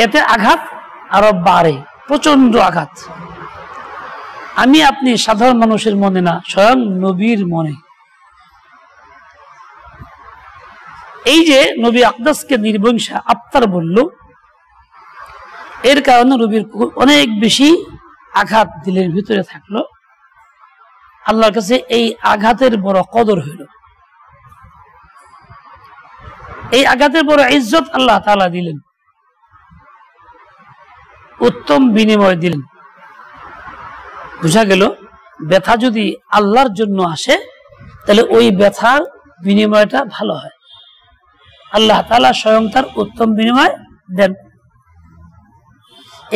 এতে আঘাত আরো বাড়ে, প্রচন্ড আঘাত। আমি আপনি সাধারণ মানুষের মনে না, স্বয়ং নবীর মনে। এই যে নবী আকদাসকে নির্বংশা আত্মার বলল, এর কারণে নবীর অনেক বেশি আঘাত দিলের ভিতরে থাকলো। আল্লাহর কাছে এই আঘাতের বড় কদর হইল, এই আঘাতের বড় ইজ্জত আল্লাহ তাআলা দিলেন, উত্তম বিনিময় দিলেন। বুঝা গেল ব্যথা যদি আল্লাহর জন্য আসে তাহলে ওই ব্যথার বিনিময়টা ভালো হয়, আল্লাহ তাআলা স্বয়ং তার উত্তম বিনিময় দেন।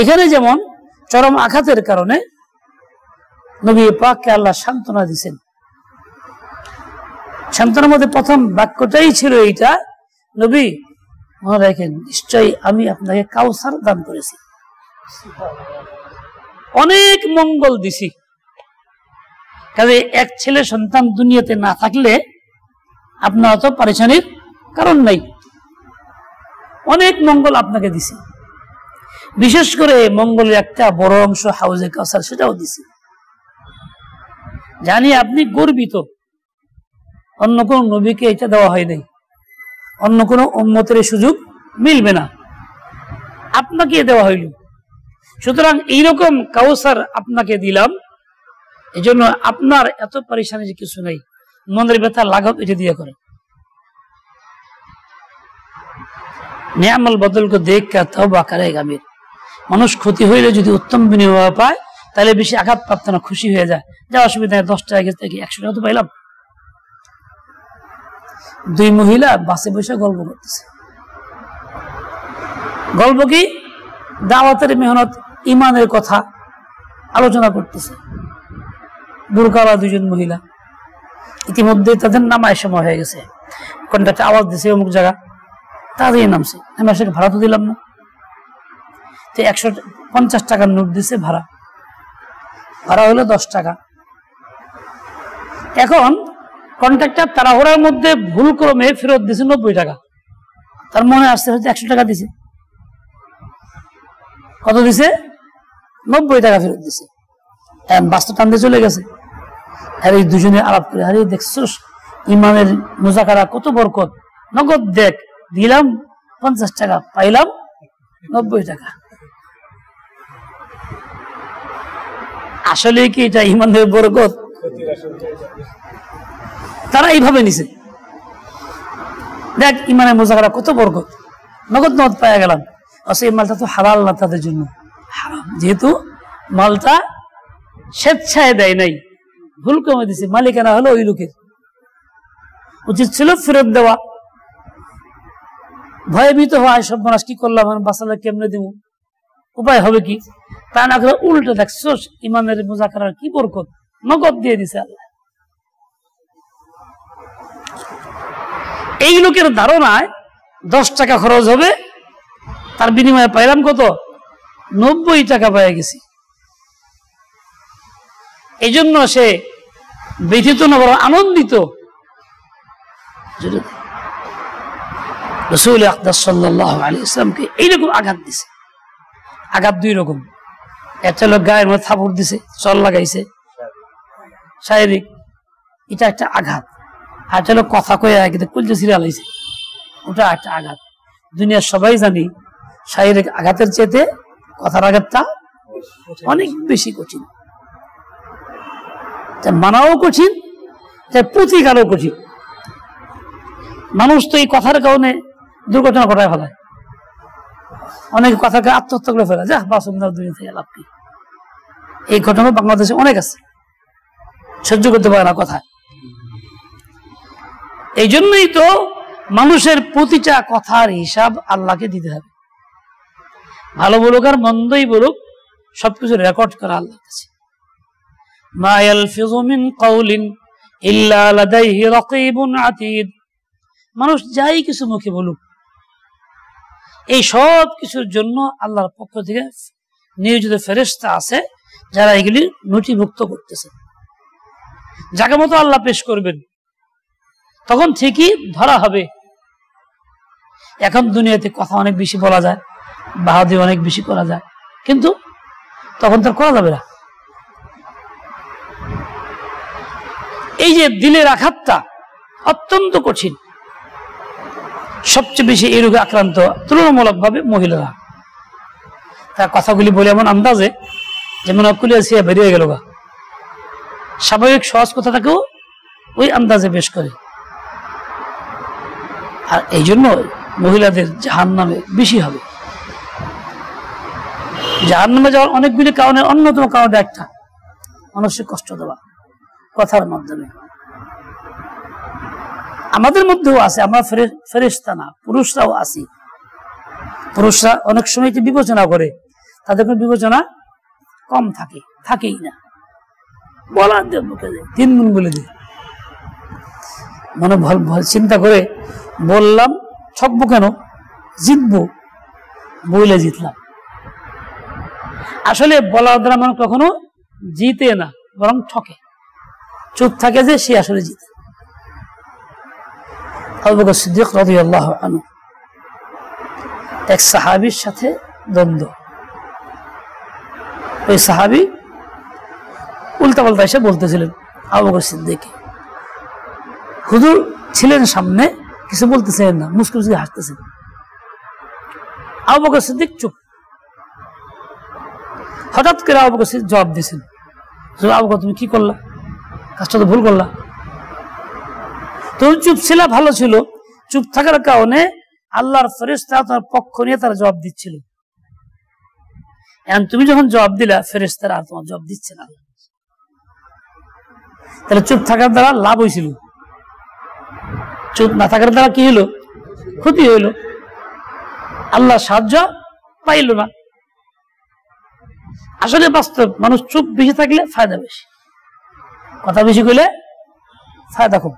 এখানে যেমন চরম আঘাতের কারণে নবী পাককে আল্লাহ সান্ত্বনা দিয়েছেন। সান্ত্বনার মধ্যে প্রথম বাক্যটাই ছিল এইটা, নবী মনে রাখেন নিশ্চয়ই আমি আপনাকে কাউসার দান করেছি, অনেক মঙ্গল দিছি। কাজে এক ছেলে সন্তান দুনিয়াতে না থাকলে আপনার তো পরেশানির কারণ নাই, অনেক মঙ্গল আপনাকে দিছি। বিশেষ করে মঙ্গলের একটা বড় অংশ হাউজে কাউসার, সেটাও দিছি। জানি আপনি গর্বিত, অন্য কোন নবীকে এটা দেওয়া হয় নাই, অন্য কোনো উম্মতের সুযোগ মিলবে না, আপনাকে দেওয়া হইল। সুতরাং এইরকম কাউসার আপনাকে দিলাম, এই জন্য আপনার এত পরেশানি কিছু নাই, মনের ব্যথা লাঘব এটা দিয়ে করে। নিয়ামল বদল को देखकर तौबा करेगा मेरे। মানুষ ক্ষতি হইলে যদি উত্তম বিনিময় পায় তাহলে বেশি আঘাত প্রাপ্ত না, খুশি হয়ে যায়, যা অসুবিধা নেই, 10 টাকা থেকে 100 টাকা তো পাইলাম। দুই মহিলা বাসে বসে গল্প করতেছে। গল্প কি? দাওয়াতের মেহনত, ইমানের কথা আলোচনা করতেছে। বুরকাওয়ালা দুজন মহিলা, ইতিমধ্যে তাদের নামায় সময় হয়ে গেছে। কন্ট্রাক্টর আওয়াজ দিছে অমুক জায়গা, তাড়াতাড়ি নামছে। আমি আসলে ভাড়া তো দিলাম না, তো 150 টাকার নোট দিছে ভাড়া, ভাড়া হলো 10 টাকা। এখন কন্ট্রাক্টর তাড়াহুড়ার মধ্যে ভুল ক্রমে ফেরত দিছে 90 টাকা। তার মনে আসছে হয়তো 100 টাকা দিছে। কত দিছে? 90 টাকা ফেরত দিছে। বাস্তব টানতে চলে গেছে। আর এই দুজনে আলাপ করে, আরে দেখছোস ইমানের মুজাকারা কত বরকত, নগদ দেখ, দিলাম 50 টাকা, পাইলাম 90 টাকা। আসলে কি এটা ইমানের বরকত? তারা এইভাবে নিছে, দেখ ইমানের মুজাকারা কত বরকত, নগদ নগদ পাওয়া গেলাম। অবশ্য এই মালটা তো হালাল না তাদের জন্য, হারাম, যেহেতু মালটা স্বেচ্ছায় দেয় নাই, ভুল কমে দিছে, মালিকানা হলো ওই লোকের, উচিত ছিল ফেরত দেওয়া। ভয়ভীত হয়, সব মানুষ কি করলাম, বাঁচালে কেমনে দিব, উপায় হবে কি? তা না করে উল্টো দেখছো ইমানের মুজাকারার কি বরকত, নগদ দিয়ে দিছে আল্লাহ। এই লোকের ধারণায় 10 টাকা খরচ হবে, তার বিনিময়ে পাইলাম কত? 90 টাকা পেয়ে গেছি। এই জন্য সে ব্যথিত না বড় আনন্দিত। রাসূল আকরাম সাল্লাল্লাহু আলাইহি ওয়াসাল্লামকে এইরকম আঘাত দিছে। আঘাত দুই রকম, একটা লোক গায়ের মধ্যে থাপড় দিছে, চল লাগাইছে, শারীরিক, এটা একটা আঘাত। আর একটা লোক কথা কয়ে কিন্তু কুলজে ছিঁড়ে লাইছে, ওটা একটা আঘাত। দুনিয়ার সবাই জানি শারীরিক আঘাতের চেয়ে কথার আঘাতটা অনেক বেশি কঠিন, মানাও কঠিন, প্রতিকারও কঠিন। মানুষ তো এই কথার কারণে দুর্ঘটনা ঘটায় ফেলায়, অনেক কথাকে আত্মহত্যা করে ফেলা, যা বাসুন্দর দুনিয়া থেকে লাভ কি। এই ঘটনা বাংলাদেশে অনেক আছে, সহ্য করতে পারে না কথা। এই জন্যই তো মানুষের প্রতিটা কথার হিসাব আল্লাহকে দিতে হবে। ভালো বলুক আর মন্দই বলুক, সবকিছু রেকর্ড করা আল্লাহর কাছে। মা ইয়ালফিযু মিন কাওলিন ইল্লা লাদাইহি রাকীবুন আতীদ। মানুষ যাই কিছু মুখে বলুক, এই সব কিছুর জন্য আল্লাহর পক্ষ থেকে নিয়োজিত ফেরেশতা আছে যারা এগুলি নথিভুক্ত করতেছে। জায়গা মতো আল্লাহ পেশ করবেন, তখন ঠিকই ধরা হবে। এখন দুনিয়াতে কথা অনেক বেশি বলা যায়, বাহাদি অনেক বেশি করা যায়, কিন্তু তখন তার করা যাবে না। এই যে দিলের আঘাতটা অত্যন্ত কঠিন। সবচেয়ে বেশি এই রোগে আক্রান্ত তুলনামূলকভাবে মহিলারা। তার কথাগুলি বলে এমন আন্দাজে যেমন কুলিয়াছিয়া বেরিয়ে গেল গা, স্বাভাবিক সহজ কথাটাকেও ওই আন্দাজে পেশ করে। আর এই জন্য মহিলাদের জাহান্নামে বেশি হবে। জাহান্নামে যাওয়ার অনেকগুলি কারণে অন্যতম কারণে একটা মানুষকে কষ্ট দেওয়া কথার মাধ্যমে। আমাদের মধ্যেও আছে, আমরা ফেরেশতা না, পুরুষরাও আছি। পুরুষরা অনেক সময় বিবেচনা করে, তাদের কোনো বিবেচনা কম থাকে, থাকেই না, বলার মুখে 3 গুণ বলে দিই, মনে ভল চিন্তা করে বললাম ঠকবো কেন, জিতবো বইলে জিতলাম। আসলে বলার দ্বারা মানুষ কখনো জিতে না, বরং ঠকে। চুপ থাকে যে সে আসলে জিতে। আবু বকর সিদ্দিক রাদিয়াল্লাহু আনহু এক সাহাবীর সাথে দ্বন্দ্ব। ওই সাহাবী উল্টাপাল্টা এসে বলতেছিলেন আবু বকর সিদ্দিক। হুজুর ছিলেন সামনে, কিছু বলতেছিলেন না, মুস্কি মুস্কি হাসতেছেন। আবু বকর সিদ্দিক চুপ। হঠাৎ করে আবু বকর সিদ্দিক জবাব দিয়েছেন, আবু বকর তুমি কি করলা, কাজটা তো ভুল করলা। তুমি চুপ ছিলা, ভালো ছিল। চুপ থাকার কারণে আল্লাহর ফেরেশতা তোমার পক্ষ নিয়ে তারা জবাব দিচ্ছিল। এখন তুমি যখন জবাব দিলা, ফেরেশতারা আর তোমার জবাব দিচ্ছে না। তাহলে চুপ থাকার দ্বারা লাভ হয়েছিল, চুপ না থাকার দ্বারা কি হলো, ক্ষতি হইল। আল্লাহ সাহায্য পাইল না। আসলে বাস্তব মানুষ চুপ বেশি থাকলে ফায়দা বেশি, কথা বেশি কইলে ফায়দা কম।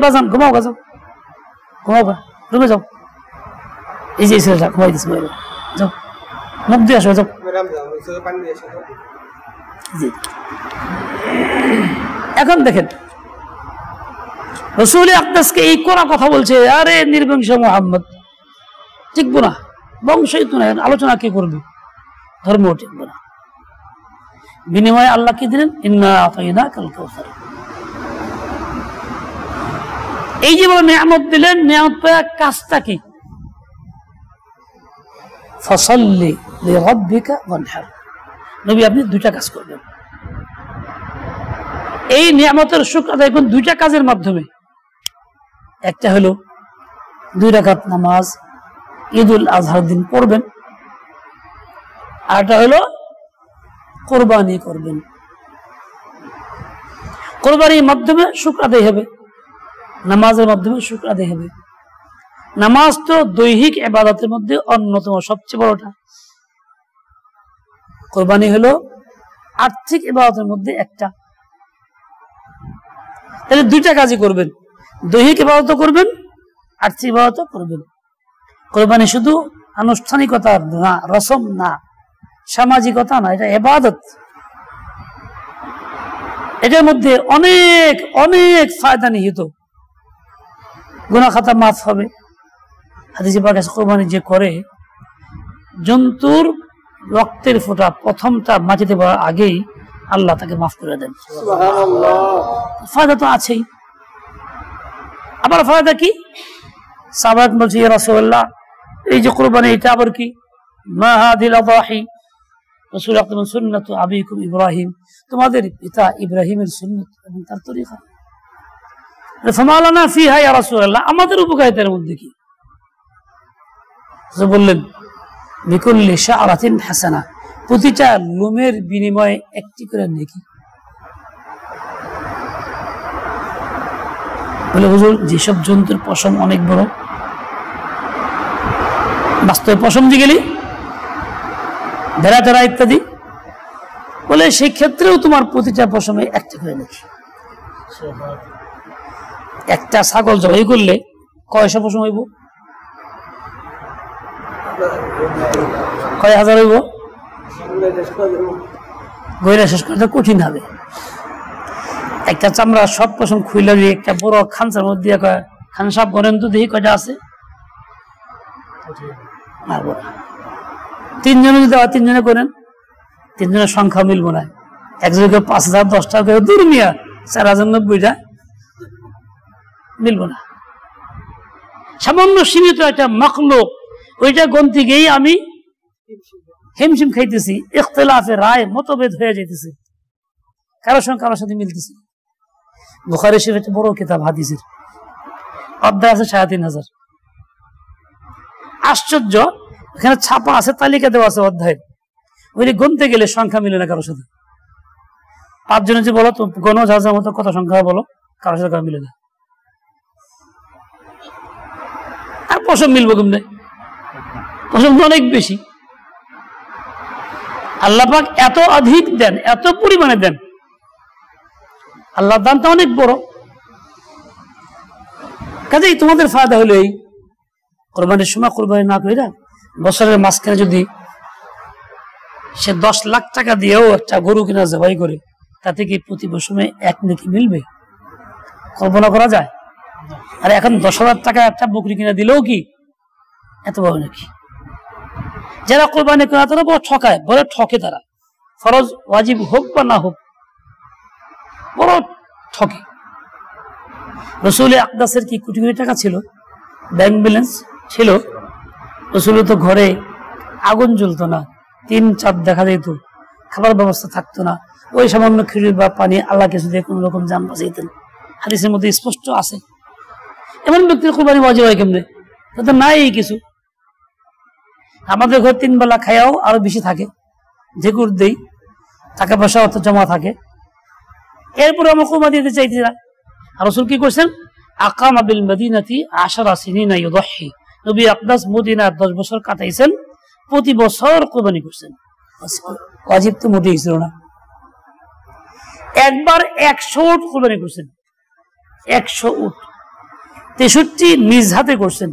বাজান ঘুমাও, গা যাও, ঘুমাও গা, রুমে যাও। এই যে ছেলেটা ঘুমাই দিচ্ছে, যাও মুখ দিয়ে আসো, যাও। এখন দেখেন রাসূল আকদাসকে এই কোন কথা বলছে, আরে নির্বংশ মুহাম্মদ, টিকবো না, বংশই তো না, আলোচনা কে করবে, ধর্ম টিকবো না। বিনিময়ে আল্লাহ কি দিলেন, ইন্না আতাইনাকাল কাউসার। এই যে বড় নিয়ামত দিলেন, নিয়ামত পাওয়া কাজটা কি, ফাসাল্লি লিরাব্বিকা ওয়ানহার। নবী আপনি 2টা কাজ করবেন। এই নিয়ামতের শুকর আদায় করুন 2টা কাজের মাধ্যমে। একটা হলো 2 রাকাত নামাজ ঈদুল আজহার দিন পড়বেন, আরটা হলো কোরবানি করবেন। কোরবানির মাধ্যমে শুকর আদায় হবে, নামাজের মাধ্যমে শুকর আদায় হবে। নামাজ তো দৈহিক ইবাদতের মধ্যে অন্যতম, সবচেয়ে বড়টা। কোরবানি হলো আর্থিক ইবাদতের মধ্যে একটা। তাহলে 2টা কাজই করবেন, দৈহিক ইবাদত করবেন, আর্থিক ইবাদত করবেন। কোরবানি শুধু আনুষ্ঠানিকতা না, রসম না, সামাজিকতা না, এটা ইবাদত। এটার মধ্যে অনেক অনেক ফায়দা নিহিত। গুনাহ খাতা মাফ হবে। হাদিসে পাক আছে, কোরবানি যে করে জন্তুর রক্তের ফোঁটা প্রথমটা মাটিতে পড়ার আগেই আল্লাহ তাকে মাফ করে দেন। সুবহানাল্লাহ। ফায়দা তো আছেই। আবার ফায়দা কি, সাহাবায়ে বলছে, ইয়া রাসূলুল্লাহ এই যে কোরবানি এটা আবার কি, মা হাদিল আযাহি, রাসূল আকরাম সুন্নাতু আবিকুম ইব্রাহিম, তোমাদের পিতা ইব্রাহিমের সুন্নাত এবং তার তরিকা। ফামালানা ফিহা ইয়া রাসূলুল্লাহ, আমাদের উপকারিতার মধ্যে কি? বললেন বিকুল্লি শাআরাতিন হাসানা, প্রতিটা লোমের বিনিময়ে একটি করে নেকি। বলে হুজুর যেসব জন্তুর পশম অনেক বড়, বাস্তবে পশম দিয়ে গেলি ভেড়া টেরা ইত্যাদি, বলে সেই ক্ষেত্রেও তোমার প্রতিটা পশমে একটা করে নেকি। একটা ছাগল জবাই করলে কয়শো পশম হইব, কয় হাজার হইব, গয়রা শেষ করতে কঠিন হবে। একটা চামড়া সব পশম খুইলে একটা বড় খানসার মধ্যে খানসাপ গণেন তো দেখি কয়টা আছে, মারবো না। তিনজনে যদি আবার তিনজনে করেন, তিনজনের সংখ্যা মিলবো না। একজনকে 5,000 10 টাকা করে দূর মিয়া 4,090টা মিলবো না। সামান্য সীমিত একটা মাখলুক, ওইটা গন্তি গিয়েই আমি হিমশিম খাইতেছি, ইখতিলাফে রায় মতভেদ হয়ে যাইতেছে, কারোর সঙ্গে কারোর সাথে মিলতেছে। বুখারী শরীফ একটা বড় কিতাব হাদিসের, অধ্যায় আছে 3,500। আশ্চর্য, এখানে ছাপা আছে, তালিকা দেওয়া আছে অধ্যায়, ওই গনতে গেলে সংখ্যা মিলে না কারোর সাথে। 5 জনের যে বলো তো গণজাহাজের মতো কত সংখ্যা বলো, কারোর সাথে মিলে না। আর পশম মিলবো কেমনে? পশম তো অনেক বেশি। আল্লাহ পাক এত অধিক দেন, এত পরিমাণে দেন, আল্লাহর দানটা অনেক বড়। কাজেই তোমাদের ফায়দা হলো এই, কোরবানির সময় কোরবানি না কইরা বছরের মাঝখানে যদি সে 10 লাখ টাকা দিয়েও একটা গরু কিনা জবাই করে, তাতে কি প্রতি বছরে 1 নেকি মিলবে? কল্পনা করা যায়? আর এখন 10,000 টাকা একটা বকরি কিনা দিলেও কি এত বড় নাকি? যারা কোরবানি করে তারা বড় ঠকায়, বড় ঠকে তারা, ফরজ ওয়াজিব হোক বা না হোক বড় ঠকে। রসুল আকদাসের কি কোটি কোটি টাকা ছিল, ব্যাংক ব্যালেন্স ছিল। রসুল তো ঘরে আগুন জ্বলতো না, 3 চাঁদ দেখা যেত, খাবার ব্যবস্থা থাকতো না, ওই সামান্য খিচুড়ি বা পানি আল্লাহ কিছু দিয়ে কোন রকম জান বাঁচাইতেন। হাদিসের মধ্যে স্পষ্ট আছে। এমন ব্যক্তির কোরবানি ওয়াজিব হয় কেমনে? তো নাই কিছু। আমাদের ঘরে 3 বেলা খায়াও আরো বেশি থাকে, ঝেকুর দেই, টাকা পয়সা অর্থ জমা থাকে, এরপরে আমরা কোরবানি দিতে চাইতে না। আর রাসূল কি করছেন? আকামা বিল মদিনাতি 10 সিনিনা ইউদহি। নবী আকদাস মদিনায় 10 বছর কাটাইছেন, প্রতি বছর কোরবানি করছেন। ওয়াজিব তো মোটেই ছিল না। একবার 100 উট কোরবানি করছেন, 100 উট, 63 নিজ হাতে করছেন,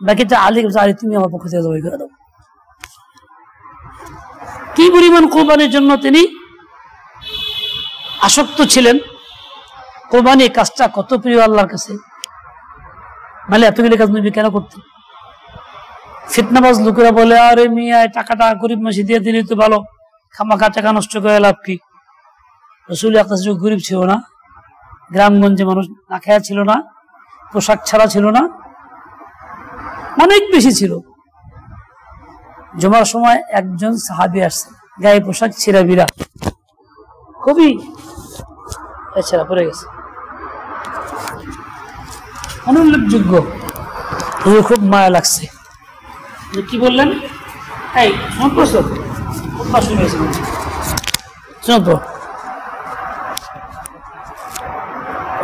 বাকিটা আলী তুমি আমার পক্ষ থেকে জবাই করে দাও। কি পরিমাণ কোরবানির জন্য তিনি আসক্ত ছিলেন, কোরবানি কাজটা কত প্রিয় আল্লাহর কাছে, মানে এতগুলি কাজ নবী কেন করতেন? ফিতনাবাজ লোকেরা বলে, আরে মিয়া টাকাটা গরিব মাসি দিয়ে দিলে তো ভালো, খামাখা টাকা নষ্ট করে লাভ কি? রাসূল আকদাস গরিব ছিল না, গ্রামগঞ্জে মানুষ না খায়া ছিল না, পোশাক ছাড়া ছিল না, অনেক বেশি ছিল। জুমার সময় একজন সাহাবী আসছেন, গায়ে পোশাক ছিঁড়া বিরা, খুবই এছাড়া পড়ে গেছে, অনুল্লেখযোগ্য। খুব মায়া লাগছে। কি বললেন? এই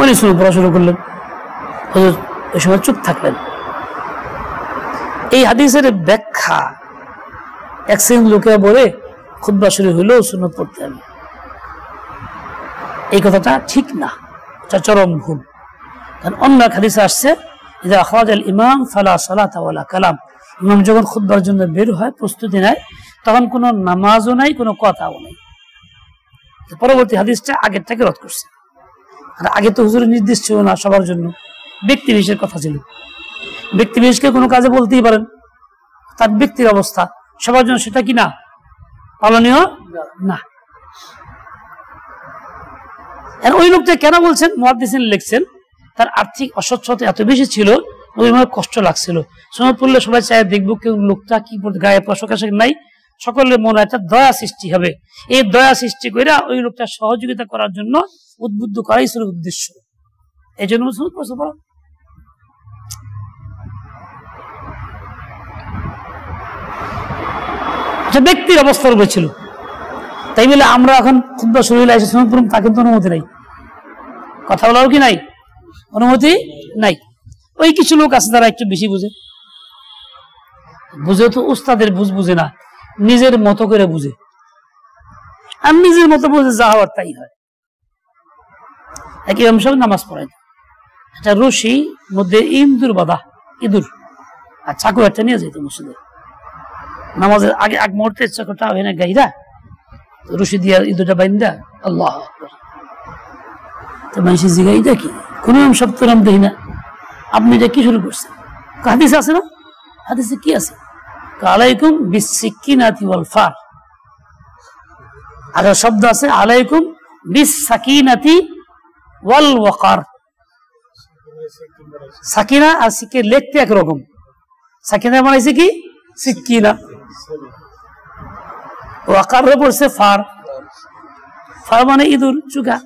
উনি শুনে পড়া শুরু করলেন, ওই সময় চুপ থাকলেন। এই হাদিসের ব্যাখ্যা এক শ্রেণীর লোকে বলে খুতবা শুরু হইলেও সুন্নত পড়তে হবে, এই কথাটা ঠিক না, এটা চরম ভুল। কারণ অন্য হাদিসে আসছে, ইযা খারাজাল ইমাম ফালা সালাতা ওয়ালা কালাম, ইমাম যখন খুতবার জন্য বের হয়, প্রস্তুতি নেয়, তখন কোনো নামাজও নাই, কোনো কথাও নাই। পরবর্তী হাদিসটা আগেরটাকে রদ করছে। আর আগে তো হুজুরের নির্দেশ ছিল না সবার জন্য, ব্যক্তি বিশেষের কথা ছিল। ব্যক্তি বিশেষকে কোনো কাজে বলতেই পারেন, তার ব্যক্তির অবস্থা, সবার জন্য সেটা কি না পালনীয় না। ওই লোকটা কেন বলছেন? মুহাদ্দিসিন লিখছেন, তার আর্থিক অসচ্ছলতা এত বেশি ছিল, ওই কষ্ট লাগছিল। সময় পড়লে সবাই চায় দেখবো কেউ লোকটা কি গায়ে পোশাক আশাক নাই, সকলের মনে একটা দয়া সৃষ্টি হবে। এই দয়া সৃষ্টি করে ওই লোকটা সহযোগিতা করার জন্য উদ্বুদ্ধ করাই ছিল উদ্দেশ্য। এই জন্য ব্যক্তির অবস্থার উপরে ছিল। তাই বলে আমরা এখন খুতবা শুরু হলে এসে শুনে পড়ুন, তা কিন্তু অনুমতি নাই, কথা বলারও কি নাই, অনুমতি নাই। ওই কিছু লোক আছে যারা একটু বেশি বুঝে, বুঝে তো উস্তাদের বুঝে না, নিজের মতো করে বুঝে, আর নিজের মতো বুঝে যা হওয়ার তাই হয়। একই সব নামাজ পড়ায়, একটা রশি মধ্যে ইন্দুর বাঁধা, ইঁদুর আর চাকু একটা নিয়ে যেত মসজিদে, নামাজের আগে এক মুহূর্তে চাকুটা হয় না গাইরা, রশি দিয়া ইঁদুরটা বাইন্দা আল্লাহ আকবার। তো মানুষের জিগাই দেখি কোন শব্দ নাম দেখি না, আপনি এটা কি শুরু করছেন? হাদিস আছে না? হাদিসে কি আছে? আলাইকুম বিসসিকিনাতি ওয়াল ফার। আর শব্দ আছে আলাইকুম বিসসাকিনাতি ওয়াল ওয়াকার। সাকিনা আর সিকে লিখতে একরকম। সাকিনা মানে কি সিকিনা, ওয়াকার পড়ছে ফার। ফার মানে ইঁদুর চুকা।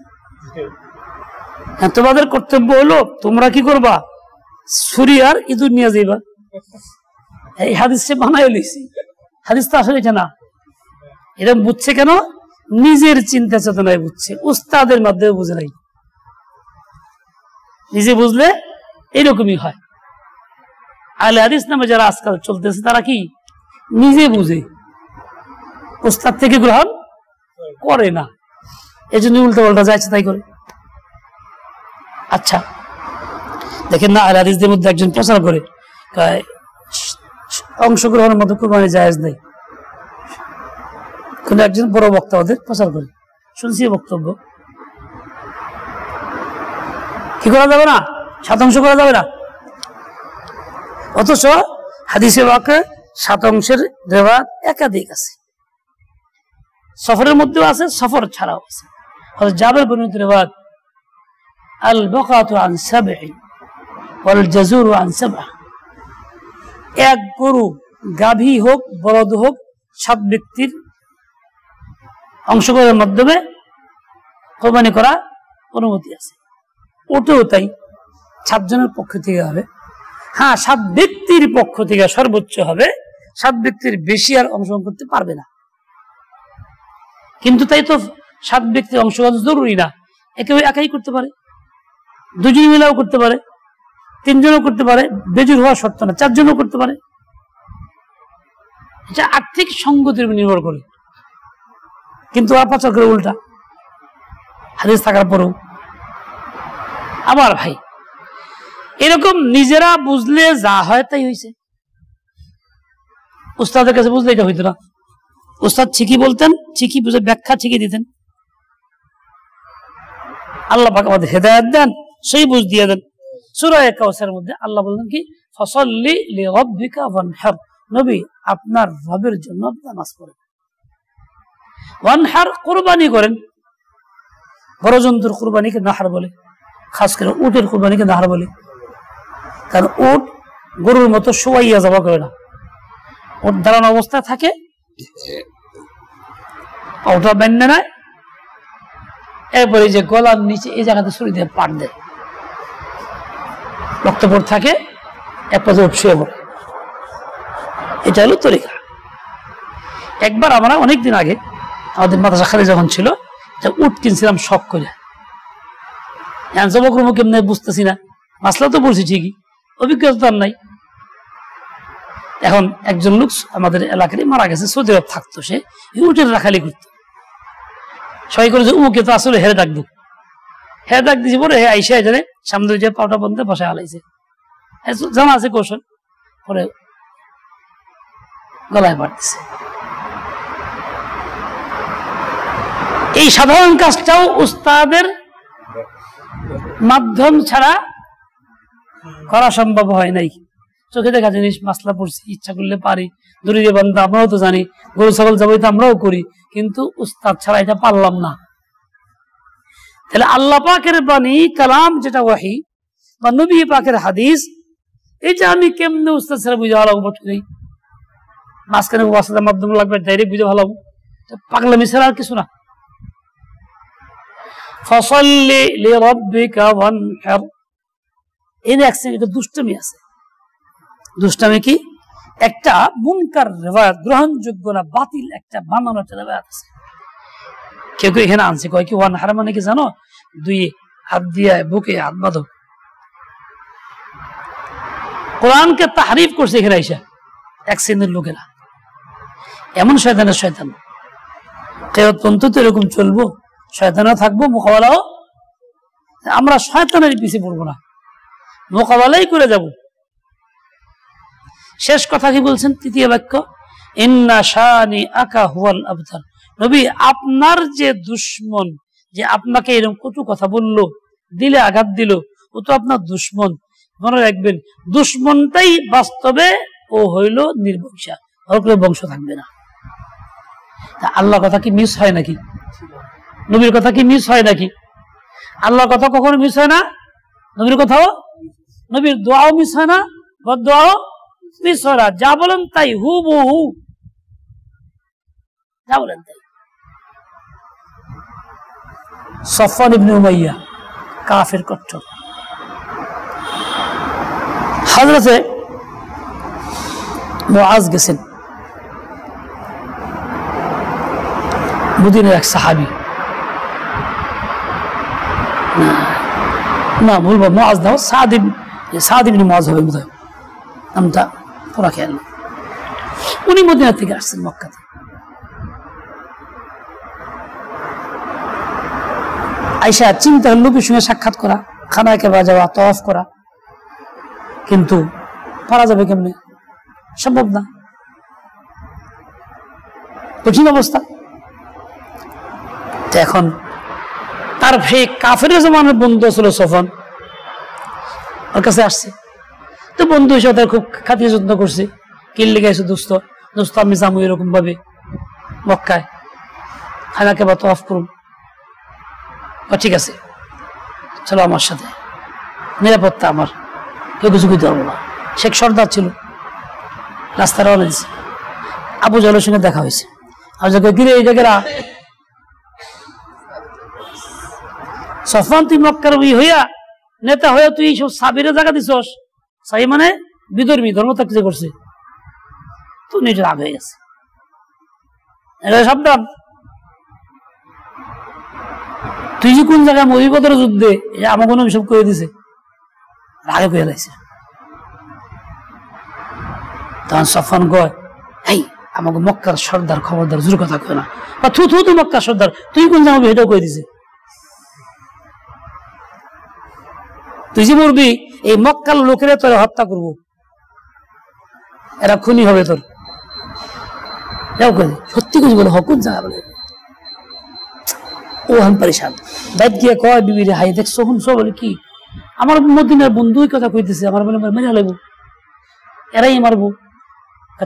তোমাদের কর্তব্য হলো তোমরা কি করবা, ছুরি আর ইঁদুর নিয়ে যাইবা। এই হাদিস সে বানাই লিখছি, হাদিস তো আসলে এটা না। এরকম বুঝছে কেন? নিজের চিন্তা চেতনায় বুঝছে, উস্তাদের মাধ্যমে বুঝে নাই। নিজে বুঝলে এরকমই হয়। আহলে হাদিস নামে যারা আজকাল চলতেছে তারা কি নিজে বুঝে, উস্তাদ থেকে গ্রহণ করে না, এই জন্য উল্টা পাল্টা যাচ্ছে তাই করে। আচ্ছা দেখেন না, আহলে হাদিসদের মধ্যে একজন প্রচার করে অংশগ্রহণের মতো কুরবানি জায়েজ নেই। কোন একজন বড় বক্তা ওদের প্রচার করে, শুনছি বক্তব্য। কি করা যাবে না? শতাংশ করা যাবে না। অথচ হাদিসে বাক্যে শতাংশের রেওয়ায়াত একাধিক আছে, সফরের মধ্যেও আছে, সফর ছাড়াও আছে। হযরত জাবের বর্ণিত রেওয়ায়াত আল বাকাতু আন সাবঈ ওয়াল জাযুরু আন সাবআ। এক গরু, গাভী হোক বলদ হোক, 7 ব্যক্তির অংশগ্রহণের মাধ্যমে কোরবানি করা অনুমতি আছে। ওটাও তাই, 7 জনের পক্ষ থেকে হবে। হ্যাঁ, 7 ব্যক্তির পক্ষ থেকে সর্বোচ্চ হবে, 7 ব্যক্তির বেশি আর অংশগ্রহণ করতে পারবে না। কিন্তু তাই তো 7 ব্যক্তির অংশগ্রহণ জরুরি না, একেও একাই করতে পারে, 2 জন মিলেও করতে পারে, 3 জনও করতে পারে, বেজুর হওয়া শর্ত না, 4 জনও করতে পারে। এটা আর্থিক সঙ্গতির উপর নির্ভর করে। কিন্তু প্রচার করে উল্টা হাদিস থাকার পরেও। আমার ভাই, এরকম নিজেরা বুঝলে যা হয় তাই হয়েছে। উস্তাদের কাছে বুঝলে এটা হইতো না। উস্তাদ ঠিকই বলতেন, ঠিকই বুঝে ব্যাখ্যা ঠিকই দিতেন। আল্লাহ পাক আমাদের হেদায়েত দেন, সেই বুঝ দিয়ে দেন। সূরা কাউসারের মধ্যে আল্লাহ বললেন কি, ফাসাল্লি লিরাব্বিকা ওয়ানহার, নবী আপনার রবের জন্য নামাজ পড়েন। ওয়ানহার কুরবানি করেন। বড় জন্তুর কুরবানিকে নাহার বলে, খাস করে উটের কুরবানিকে নাহার বলে। কারণ উট গরুর মতো শোয়াইয়া জবা করে না, উট দাঁড়ানো অবস্থায় থাকে, ওটা বেঁধে নেয়, এরপরে যে গলার নিচে এই জায়গাতে ছুরি দিয়ে পাট দেয়, রক্তপট থাকে, এক পাশে উঠ শুয়ে পড়ে। এটা হলো তরিকা। একবার আমরা অনেকদিন আগে আমাদের মাদ্রাসা খালি যখন ছিল, উট কিনছিলাম শখ করে। জবক্রম কেমনে বুঝতেছি না, মাসলা তো বলছি ঠিকই, অভিজ্ঞতা তার নাই। এখন একজন লোক আমাদের এলাকায় মারা গেছে, সৌদি আরব থাকতো, সে উটের রাখালি করতো। সবাই করে যে উকে তো আসলে হেরে ডাকবো, হেরে ডাক দিয়েছি পরে আইসা জানে সামনে যে পাউটা বন্ধে বসায় হালাইছে, জানা আছে কৌশল, পরে গলায় পাড়তেছে। এই সাধারণ কাজটাও উস্তাদের মাধ্যম ছাড়া করা সম্ভব হয় নাই। চোখে দেখা জিনিস মাসলা পড়ছি, ইচ্ছা করলে পারি, দড়িয়ে বান্ধা আমরাও তো জানি, গরু ছাগল যাবই তো আমরাও করি, কিন্তু উস্তাদ ছাড়া এটা পারলাম না। তাহলে আল্লাহ পাকের বাণী কালাম, যেটা ওয়াহি বা নবী পাকের হাদিস, এটা আমি কেমনে উস্তাদ ছাড়া বুঝে ভালো বটে, মাঝখানে ওয়াসাদের মাধ্যমে লাগবে, ডাইরেক্ট বুঝে ভালো পাগলামি ছাড়া আর কিছু না। ফাসাল্লি লিরাব্বিকা ওয়ানহার, এই দেখছেন এটা দুষ্টমি আছে। দুষ্টামি কি? একটা মুনকার রিওয়ায়াত, গ্রহণযোগ্য না, বাতিল একটা বানানো একটা রিওয়ায়াত আছে। কেউ কেউ এখানে আনছে, কয় কি ওয়ানহার মানে কি জানো, 2 হাত দিয়ে বুকে হাত বাঁধো। কোরআনকে তাহরিফ করছে এখানে আইসা এক শ্রেণীর লোকেরা। এমন শয়তানের শয়তান, কিয়ামত পর্যন্ত তো এরকম চলবো, শয়তানও থাকবো, মোকাবেলাও। আমরা শয়তানের পিছিয়ে পড়বো না, মোকাবেলাই করে যাব। শেষ কথা কি বলছেন? 3য় বাক্য, ইন্না শানি আকা হুয়াল আবতার, নবী আপনার যে দুশমন, যে আপনাকে এরকম কটু কথা বললো, দিলে আঘাত দিল, ও তো আপনার দুশমন। মনে রাখবেন, দুশমনটাই বাস্তবে ও হইল নির্বংশা, ওর কোনো বংশ থাকবে না। তা আল্লাহর কথা কি মিস হয় নাকি? নবীর কথা কি মিস হয় নাকি? আল্লাহর কথা কখনো মিস হয় না, নবীর কথাও, নবীর দোয়াও মিস হয় না, বদদোয়াও মিস হয় না। যা বলেন তাই, হুবহু যা বলেন তাই। সফওয়ান ইবনে উমাইয়া কাফের কট্টর। হযরতে মুআজ গেছেন, মদিনার এক সাহাবী, না বলবো মুআজ না, সাদ ইবনে মুআজ হবে বোধহয়, নামটা পুরা খেয়াল নেই। উনি মদিনা থেকে আসছেন মক্কাতে। আয়েশা চিন্তা হল নবীর সঙ্গে সাক্ষাৎ করা, খানায় কাবা যাওয়া, তওয়াফ করা, কিন্তু পারা যাবে কেমনে? সম্ভব না, কঠিন অবস্থা। এখন তার সেই কাফের জমানের বন্ধু ছিল সফওয়ান, ওর কাছে আসছে। তো বন্ধু হিসেবে তার খুব খাতির যত্ন করছে। কিল্লি গাইছে, দোস্ত দোস্ত আমি যাবো এরকম ভাবে মক্কায়, খানা কাবা তওয়াফ করুন। ঠিক আছে, চলো আমার সাথে, নিরাপত্তা আমার, কেউ কিছু করতে পারবো না। শেখ সর্দার ছিল, রাস্তা রওনা দিয়েছে। আবু জাহলের সঙ্গে দেখা হয়েছে। আর যখন গিরে এই জায়গারা সফওয়ান, তুই মক্কার হইয়া নেতা হইয়া তুই সব সাবিরে জায়গা দিছস, সাই মানে বিধর্মী, ধর্মত্যাগ করছে, তো নিজের রাগ হয়ে গেছে। এটা সাবধান, তুই যে কোন জায়গায় মহিবদের যুদ্ধে আমাকে সব করে দিছে, রাগে পেয়ে লাগছে। তখন সফওয়ান কয়, এই আমাকে মক্কার সর্দার খবরদার, জোর কথা কয় না, বা থু তুই মক্কার সর্দার, তুই কোন জায়গায় এটাও কয়ে দিছে। তুই যে মরবি, এই মক্কার লোকেরা তোর হত্যা করবো, এরা খুনি হবে তোর। সত্যি কিছু বলে, হকুন জায়গা বলে, ও হাম পরেশান। বাইক গিয়ে কয় বিবিরে, হাই দেখছো শুনছো? বলে কি? আমার মদিনার বন্ধু কথা কইতেছে, আমার বলে মেরে লাগবো, এরাই মারবো।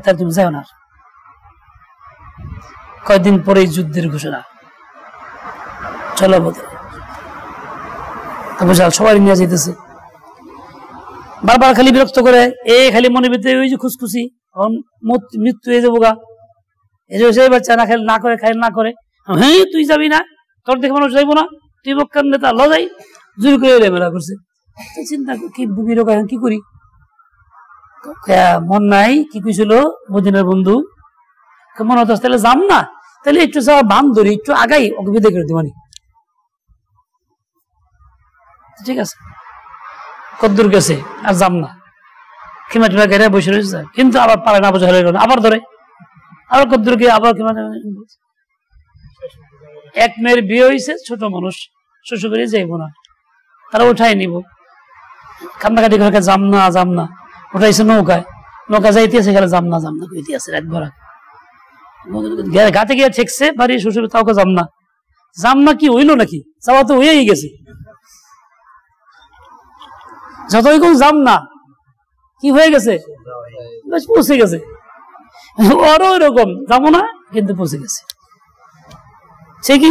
তার তুমি যাও না। কয়েকদিন পরে যুদ্ধের ঘোষণা, চলো বদল। সবাই নিয়ে যেতেছে, বারবার খালি বিরক্ত করে, খালি মনে ভিতরে ওই যে খুশখুশি, মৃত্যু হয়ে যাবো গা, এই বাচ্চা না খেলে না করে, খাই না করে, হ্যাঁ তুই যাবি না, তোর দেখে মানুষ যাইবো না, তুই মক্কার নেতা, ল যাই, জোর করে এলে মেলা করছে। চিন্তা কি বুবি রোগ, কি করি? মন নাই, কি কইছিল মদিনার বন্ধু, মনে হতো তাহলে যাম না, তাহলে একটু বান ধরি, একটু আগাই ওকে বিদায় করে দিবানি। ঠিক আছে, কদ্দুর গেছে, আর যাম না, খিমা টিমা গেড়ে বসে রয়েছে, কিন্তু আবার পারে না, বোঝা হয়ে গেল, আবার ধরে, আবার কদ্দুর গিয়ে আবার খিমা। এক মেয়ের বিয়ে হয়েছে, ছোট মানুষ, শ্বশুর বাড়ি যাইবো না, তারা উঠাই নিব, কান্নাকাটি করে, যাম না যাম না, উঠাইছে নৌকায়, নৌকা যাইতেছে, গেলে যাম না কইতে আছে, রাত ভরা ঘাটে গিয়ে ঠেকছে বাড়ি, শ্বশুর তাওকে যাম না কি হইলো নাকি? যাওয়া তো হয়েই গেছে, যতই কোন যাম না কি হয়ে গেছে, পৌঁছে গেছে। ওরও এরকম যাবো না, কিন্তু পৌঁছে গেছে, সে কি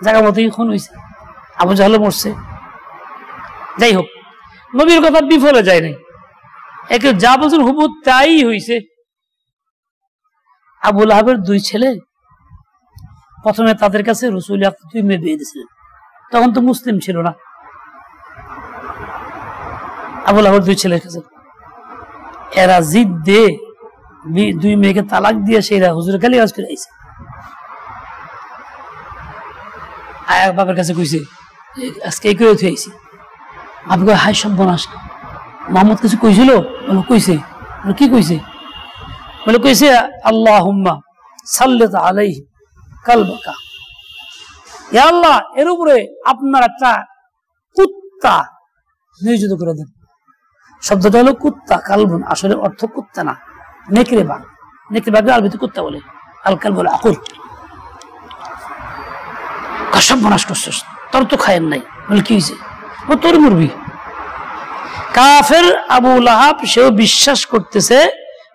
জায়গা মতোই খুন হয়েছে, আবু জাহল মরছে। যাই হোক, নবীর কথা বিফলে যায় নাই, একে যা বলছেন হুবু তাই হয়েছে। আবু লাহাবের দুই ছেলে প্রথমে তাদের কাছে রাসূল দুই মেয়ে বিয়ে দিয়েছিলেন, তখন তো মুসলিম ছিল না। আবু লাহাবের দুই ছেলের কাছে এরা জিদ দিয়ে দুই মেয়েকে তালাক দিয়ে সেরা হুজুরের গালি গালাজ করে আইছে। আয়া বাবার কাছে কইছে, আজকে এই করে উঠে আইছি। আপনি কয়, হাই সর্বনাশ, মোহাম্মদ কিছু কইছিল? বলে কইছে। কি কইছে? বলে কইছে, আল্লাহুম্মা সাল্লিত আলাইহি কালবাকা, ইয়া আল্লাহ এর উপরে আপনার একটা কুত্তা নিয়োজিত করে দেন। শব্দটা হলো কুত্তা, কালবুন, আসলে অর্থ কুত্তা না, নেকড়ে বাঘ। নেকড়ে বাঘ আরবিতে কুত্তা বলে, আল কালবুল আকুল। সর্বনাশ করছিস, তোর তো খায়ের নাই। বলে কি হয়েছে? ও তোর মুরবি। কাফের আবু লাহাব সেও বিশ্বাস করতেছে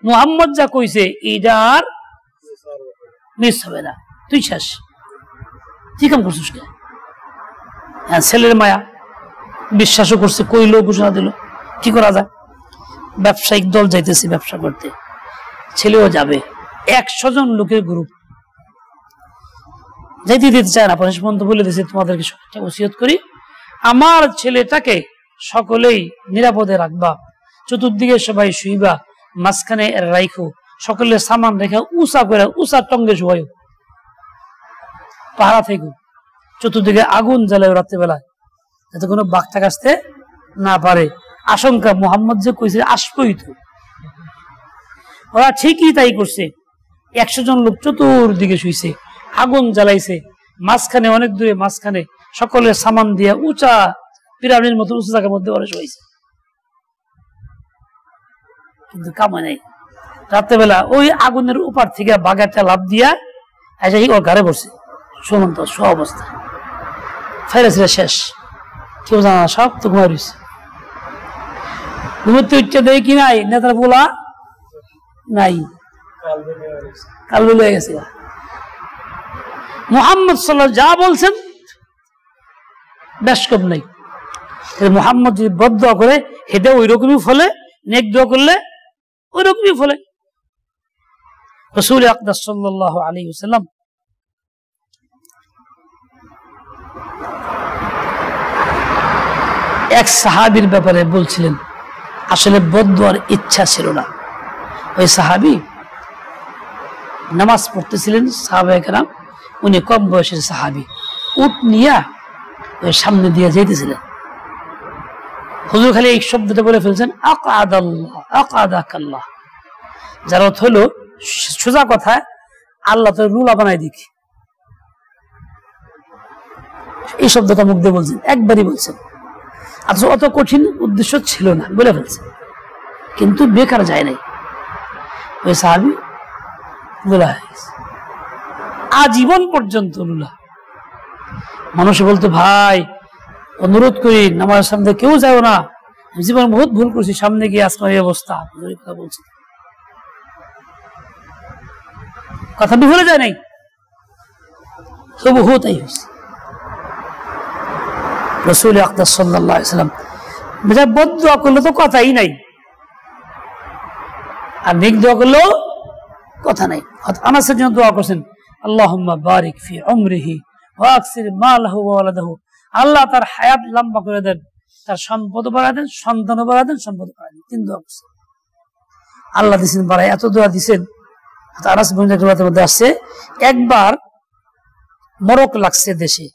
মুহাম্মদ যা কইছে এইটার মিস হবে না, তুই শেষ, তুই কাম করছিস কে? হ্যাঁ, ছেলের মায়া, বিশ্বাসও করছে, কইলো, ঘোষণা দিল, কি করা যায়? ব্যবসায়িক দল যাইতেছে ব্যবসা করতে, ছেলেও যাবে, 100 জন লোকের গ্রুপ, যাইতে দিতে চায় না। পরে পর্যন্ত বলে দিয়েছে, তোমাদেরকে ওসিয়ত করি, আমার ছেলেটাকে সকলেই নিরাপদে রাখবা, চতুর্দিকে সবাই শুইবা, মাঝখানে রাইখো, সকলের সামান রেখে উঁচা করে উঁচা টঙ্গে শুয়াই, পাহারা থেকে চতুর্দিকে আগুন জ্বালায় রাত্রিবেলায়, যাতে কোনো বাঘটা কাছতে না পারে। আশঙ্কা মুহাম্মদ যে কইছে আসবই তো। ওরা ঠিকই তাই করছে। 100 জন লোক চতুর্দিকে শুইছে, আগুন জ্বালাইছে, মাঝখানে অনেক দূরে মাঝখানে সকলের সামান দিয়ে উঁচা পিরামিডের মতো উঁচু জায়গার মধ্যে ওরা শুয়েছে, কিন্তু কামে নাই। রাত্রেবেলা ওই আগুনের উপর থেকে বাঘেরটা লাভ দিয়া এসে ওর ঘরে বসে সুমন্ত সব অবস্থা, ফেরেছিলা শেষ, কেউ জানা না, সব তো ঘুমাই রয়েছে। ঘুমোতে উঠতে দেয় কি নাই, নেতার বলা নাই, কাল বলে গেছে। মুহাম্মদ সাল্লাল্লাহু যা বলছেন বেশ কম নাই। মুহাম্মদ যদি বদদুয়া করে হেঁটে ওই রকমই ফলে, নেক দোয়া করলে ওই রকমই ফলে। রাসূল আকরাম সাল্লাল্লাহু আলাইহি ওয়াসাল্লাম এক সাহাবীর ব্যাপারে বলছিলেন, আসলে বদদুয়ার ইচ্ছা ছিল না। ওই সাহাবী নামাজ পড়তেছিলেন, সাহাবায়ে কেরাম, উনি কম বয়সের সাহাবী, উট নিয়ে ওই সামনে দিয়ে যেতেছিলেন। হুজুর খালি এই শব্দটা বলে ফেলছেন, আকাদাল্লাহ আকাদাকাল্লাহ, যার অর্থ হলো সোজা কথা, আল্লাহ তো রুলা বানাই দিক। এই শব্দটা মুখ দিয়ে বলছেন, একবারই বলছেন, অথচ অত কঠিন উদ্দেশ্য ছিল না, বলে ফেলছেন, কিন্তু বেকার যায় নাই। ওই সাহাবী লুলা হয়ে গেছে, আজীবন পর্যন্ত লুলা। মানুষ বলতো, ভাই অনুরোধ করি নামাজের সামনে কেউ যাও না, জীবন বহুত ভুল করছি, সামনে গিয়ে আজকে এই অবস্থা। কথা বলছি, কথা ভুলে যায় নাই, তবু তাই হয়েছে। রাসূল আকরাম সাল্লাল্লাহু আলাইহি ওয়াসাল্লাম বদদুয়া করলে তো কথাই নাই, আর নেক দোয়া করলেও কথা নাই। আনাসের জন্য দোয়া করছেন, আল্লাহুম্মা বারিক ফি উমরিহি ওয়া আকসির মালহু ওয়া ওয়ালাদাহু, আল্লাহ তার হায়াত লম্বা করে দেন, তার সম্পদ বাড়ায় দেন, সন্তানও বাড়ায় দেন, সম্পদ বাড়ায় দেন। 3 দোয়া করছেন, আল্লাহ দিয়েছেন বাড়ায়, এত দোয়া দিয়েছেন। আনাস বিন মালিকের মধ্যে আসছে, একবার মরক লাগছে দেশে,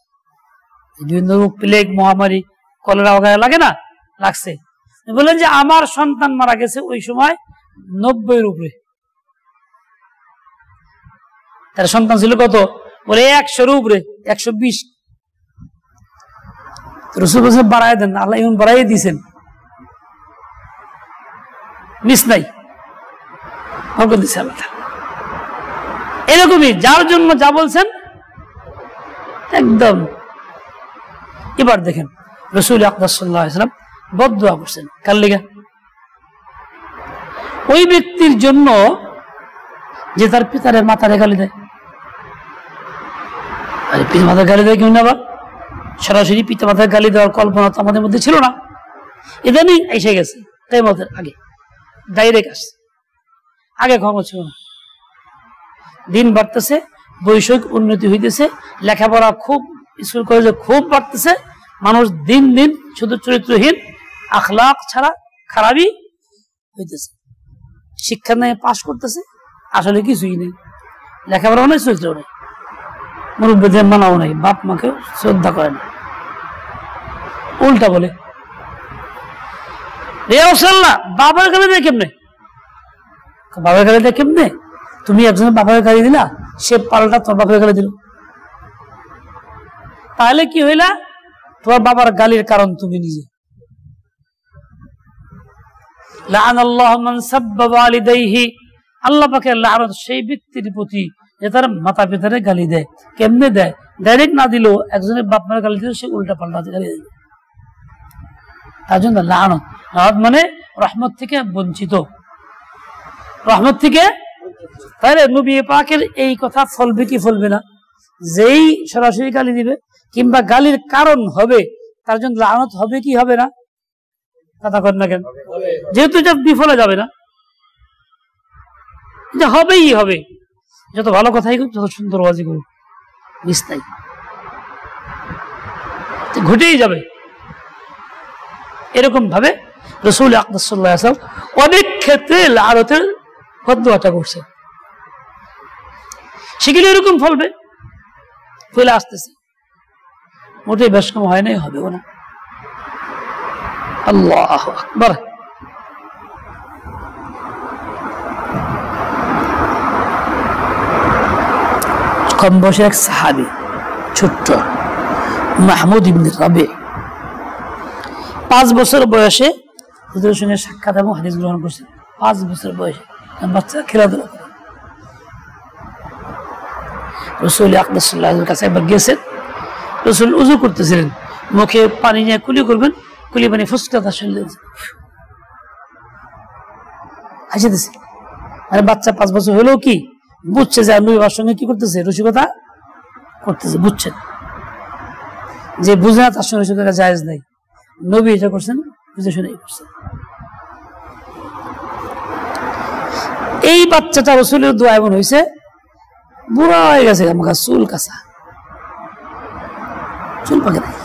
বিভিন্ন রোগ, প্লেগ, মহামারী, কলেরা वगैरह লাগে না, লাগছে। বললেন যে আমার সন্তান মারা গেছে ওই সময় 90-এর উপরে। তার সন্তান ছিল কত? বলে 100-এর উপরে, 120। রাসূল বলেন বাড়ায় দেন, আল্লাহ এমন বাড়াই দিয়েছেন, মিস নাই, বরকত দিয়েছে আল্লাহ। এরকমই যার জন্য যা বলছেন একদম। এবার দেখেন রাসূল আকরাম সাল্লাল্লাহু আলাইহি ওয়াসাল্লাম বদদুয়া করছেন, কার লাগা? ওই ব্যক্তির জন্য যে তার পিতার মাথারে গালি দেয়। আরে পিতা মাথার গালি দেয় কেউ না, আবার সরাসরি পিতা মাথার গালি দেওয়ার কল্পনা তো আমাদের মধ্যে ছিল না, ইদানিং এসে গেছে, কিয়ামতের আগে ডাইরেক্ট আসছে, আগে ক্ষমা ছিল না। দিন বাড়তেছে, বৈষয়িক উন্নতি হইতেছে, লেখাপড়া খুব, স্কুল কলেজে খুব বাড়তেছে, মানুষ দিন দিন শুধু চরিত্রহীন, আখলাক ছাড়া খারাপই হইতেছে। শিক্ষা নিয়ে পাশ করতেছে, আসলে কিছুই নেই, লেখাপড়াও নেই, চরিত্রও নেই, মুরব্বীদের মানাও নাই, বাপ মাকেও শ্রদ্ধা করে না, উল্টা বলে। বাবার গালি দেয় কেমনে? বাবার গালি দেয় কেমনে? তুমি একজনের বাবার গালি দিলা, সে পাল্টা তোমার বাবার গালি দিল, তাহলে কি হইলা? তোমার বাবার গালির কারণ তুমি নিজে। লাআনাল্লাহু মান সাব্বা ওয়ালিদাইহি, আল্লাহ পাকের লানত সেই ব্যক্তির প্রতি যে তার মাতা পিতারে গালি দেয়। কেমনে দেয়? ডাইরেক্ট না দিলেও একজনের বাপ মায়ের গালি দিল, সে উল্টা পাল্টা গালি দেয়। তার জন্য লানত, লানত মানে রহমত থেকে বঞ্চিত। রহমত থেকে। তাহলে নবী পাকের এই কথা ফলবে কি ফলবে না? যেই সরাসরি গালি দিবে কিংবা গালির কারণ হবে তার জন্য লানত হবে কি হবে না? কথা কর না কেন? যেহেতু এটা বিফলে যাবে না, এটা হবেই হবে। যত ভালো কথাই করুক, যত সুন্দর ওয়াজি করুক, মিস নাই, ঘটেই যাবে। এরকম ভাবে রাসূল আকরাম সাল্লাল্লাহু আলাইহি ওয়াসাল্লাম অনেক ক্ষেত্রে লানতের ফতোয়াটা করছে। সেগুলো এরকম ফলবে, ফলে আসতেছে, মোটেই বেশকম হয় নাই, হবেও না। আল্লাহু আকবার। কম বয়সের এক সাহাবী, ছোট্ট মাহমুদ ইবনে রাবি, 5 বছর বয়সে হুজুরের সঙ্গে সাক্ষাৎ এবং হাদিস গ্রহণ করছে। 5 বছর বয়সে বাচ্চা খেলাধুলা করে। রাসূল আকরাম সাল্লাল্লাহু আলাইহি ওয়াসাল্লামের কাছে একবার গেছেন, রাসূল উযু করতেছিলেন, মুখে পানি নিয়ে কুলি করবেন, কুলি পানি ফুসকা তার শরীরে হাসি দিছে। মানে বাচ্চা 5 বছর হলেও কি বুঝছে যে নবী আমার সঙ্গে কি করতেছে, রসিকতা করতেছে, বুঝছেন যে বুঝে না তার সঙ্গে রসিকতা জায়েজ নাই। নবী এটা করছেন বুঝে শুনে করছেন। এই বাচ্চাটা রাসূলের দোয়া এমন হয়েছে, বুড়া হয়ে গেছে, আমাকে চুল কাঁচা, চুল পাকে নাই।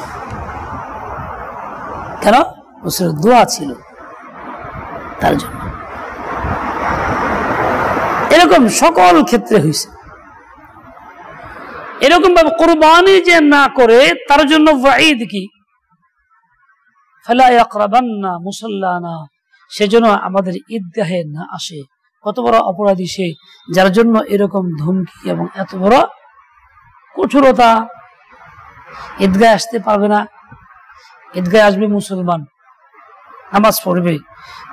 কেন? রাসূলের দোয়া ছিল তার জন্য। এরকম সকল ক্ষেত্রে হয়েছে। এরকম ভাবে কুরবানি যে না করে তার জন্য ওয়াঈদ কি, ফালা ইয়াকরাবান্না মুসাল্লানা, সেজন্য আমাদের ঈদগাহে না আসে। কত বড় অপরাধী সে, যার জন্য এরকম ধমকি এবং এত বড় কঠোরতা। ঈদগাহে আসতে পারবে না, ঈদগাহে আসবে মুসলমান, নামাজ পড়বে,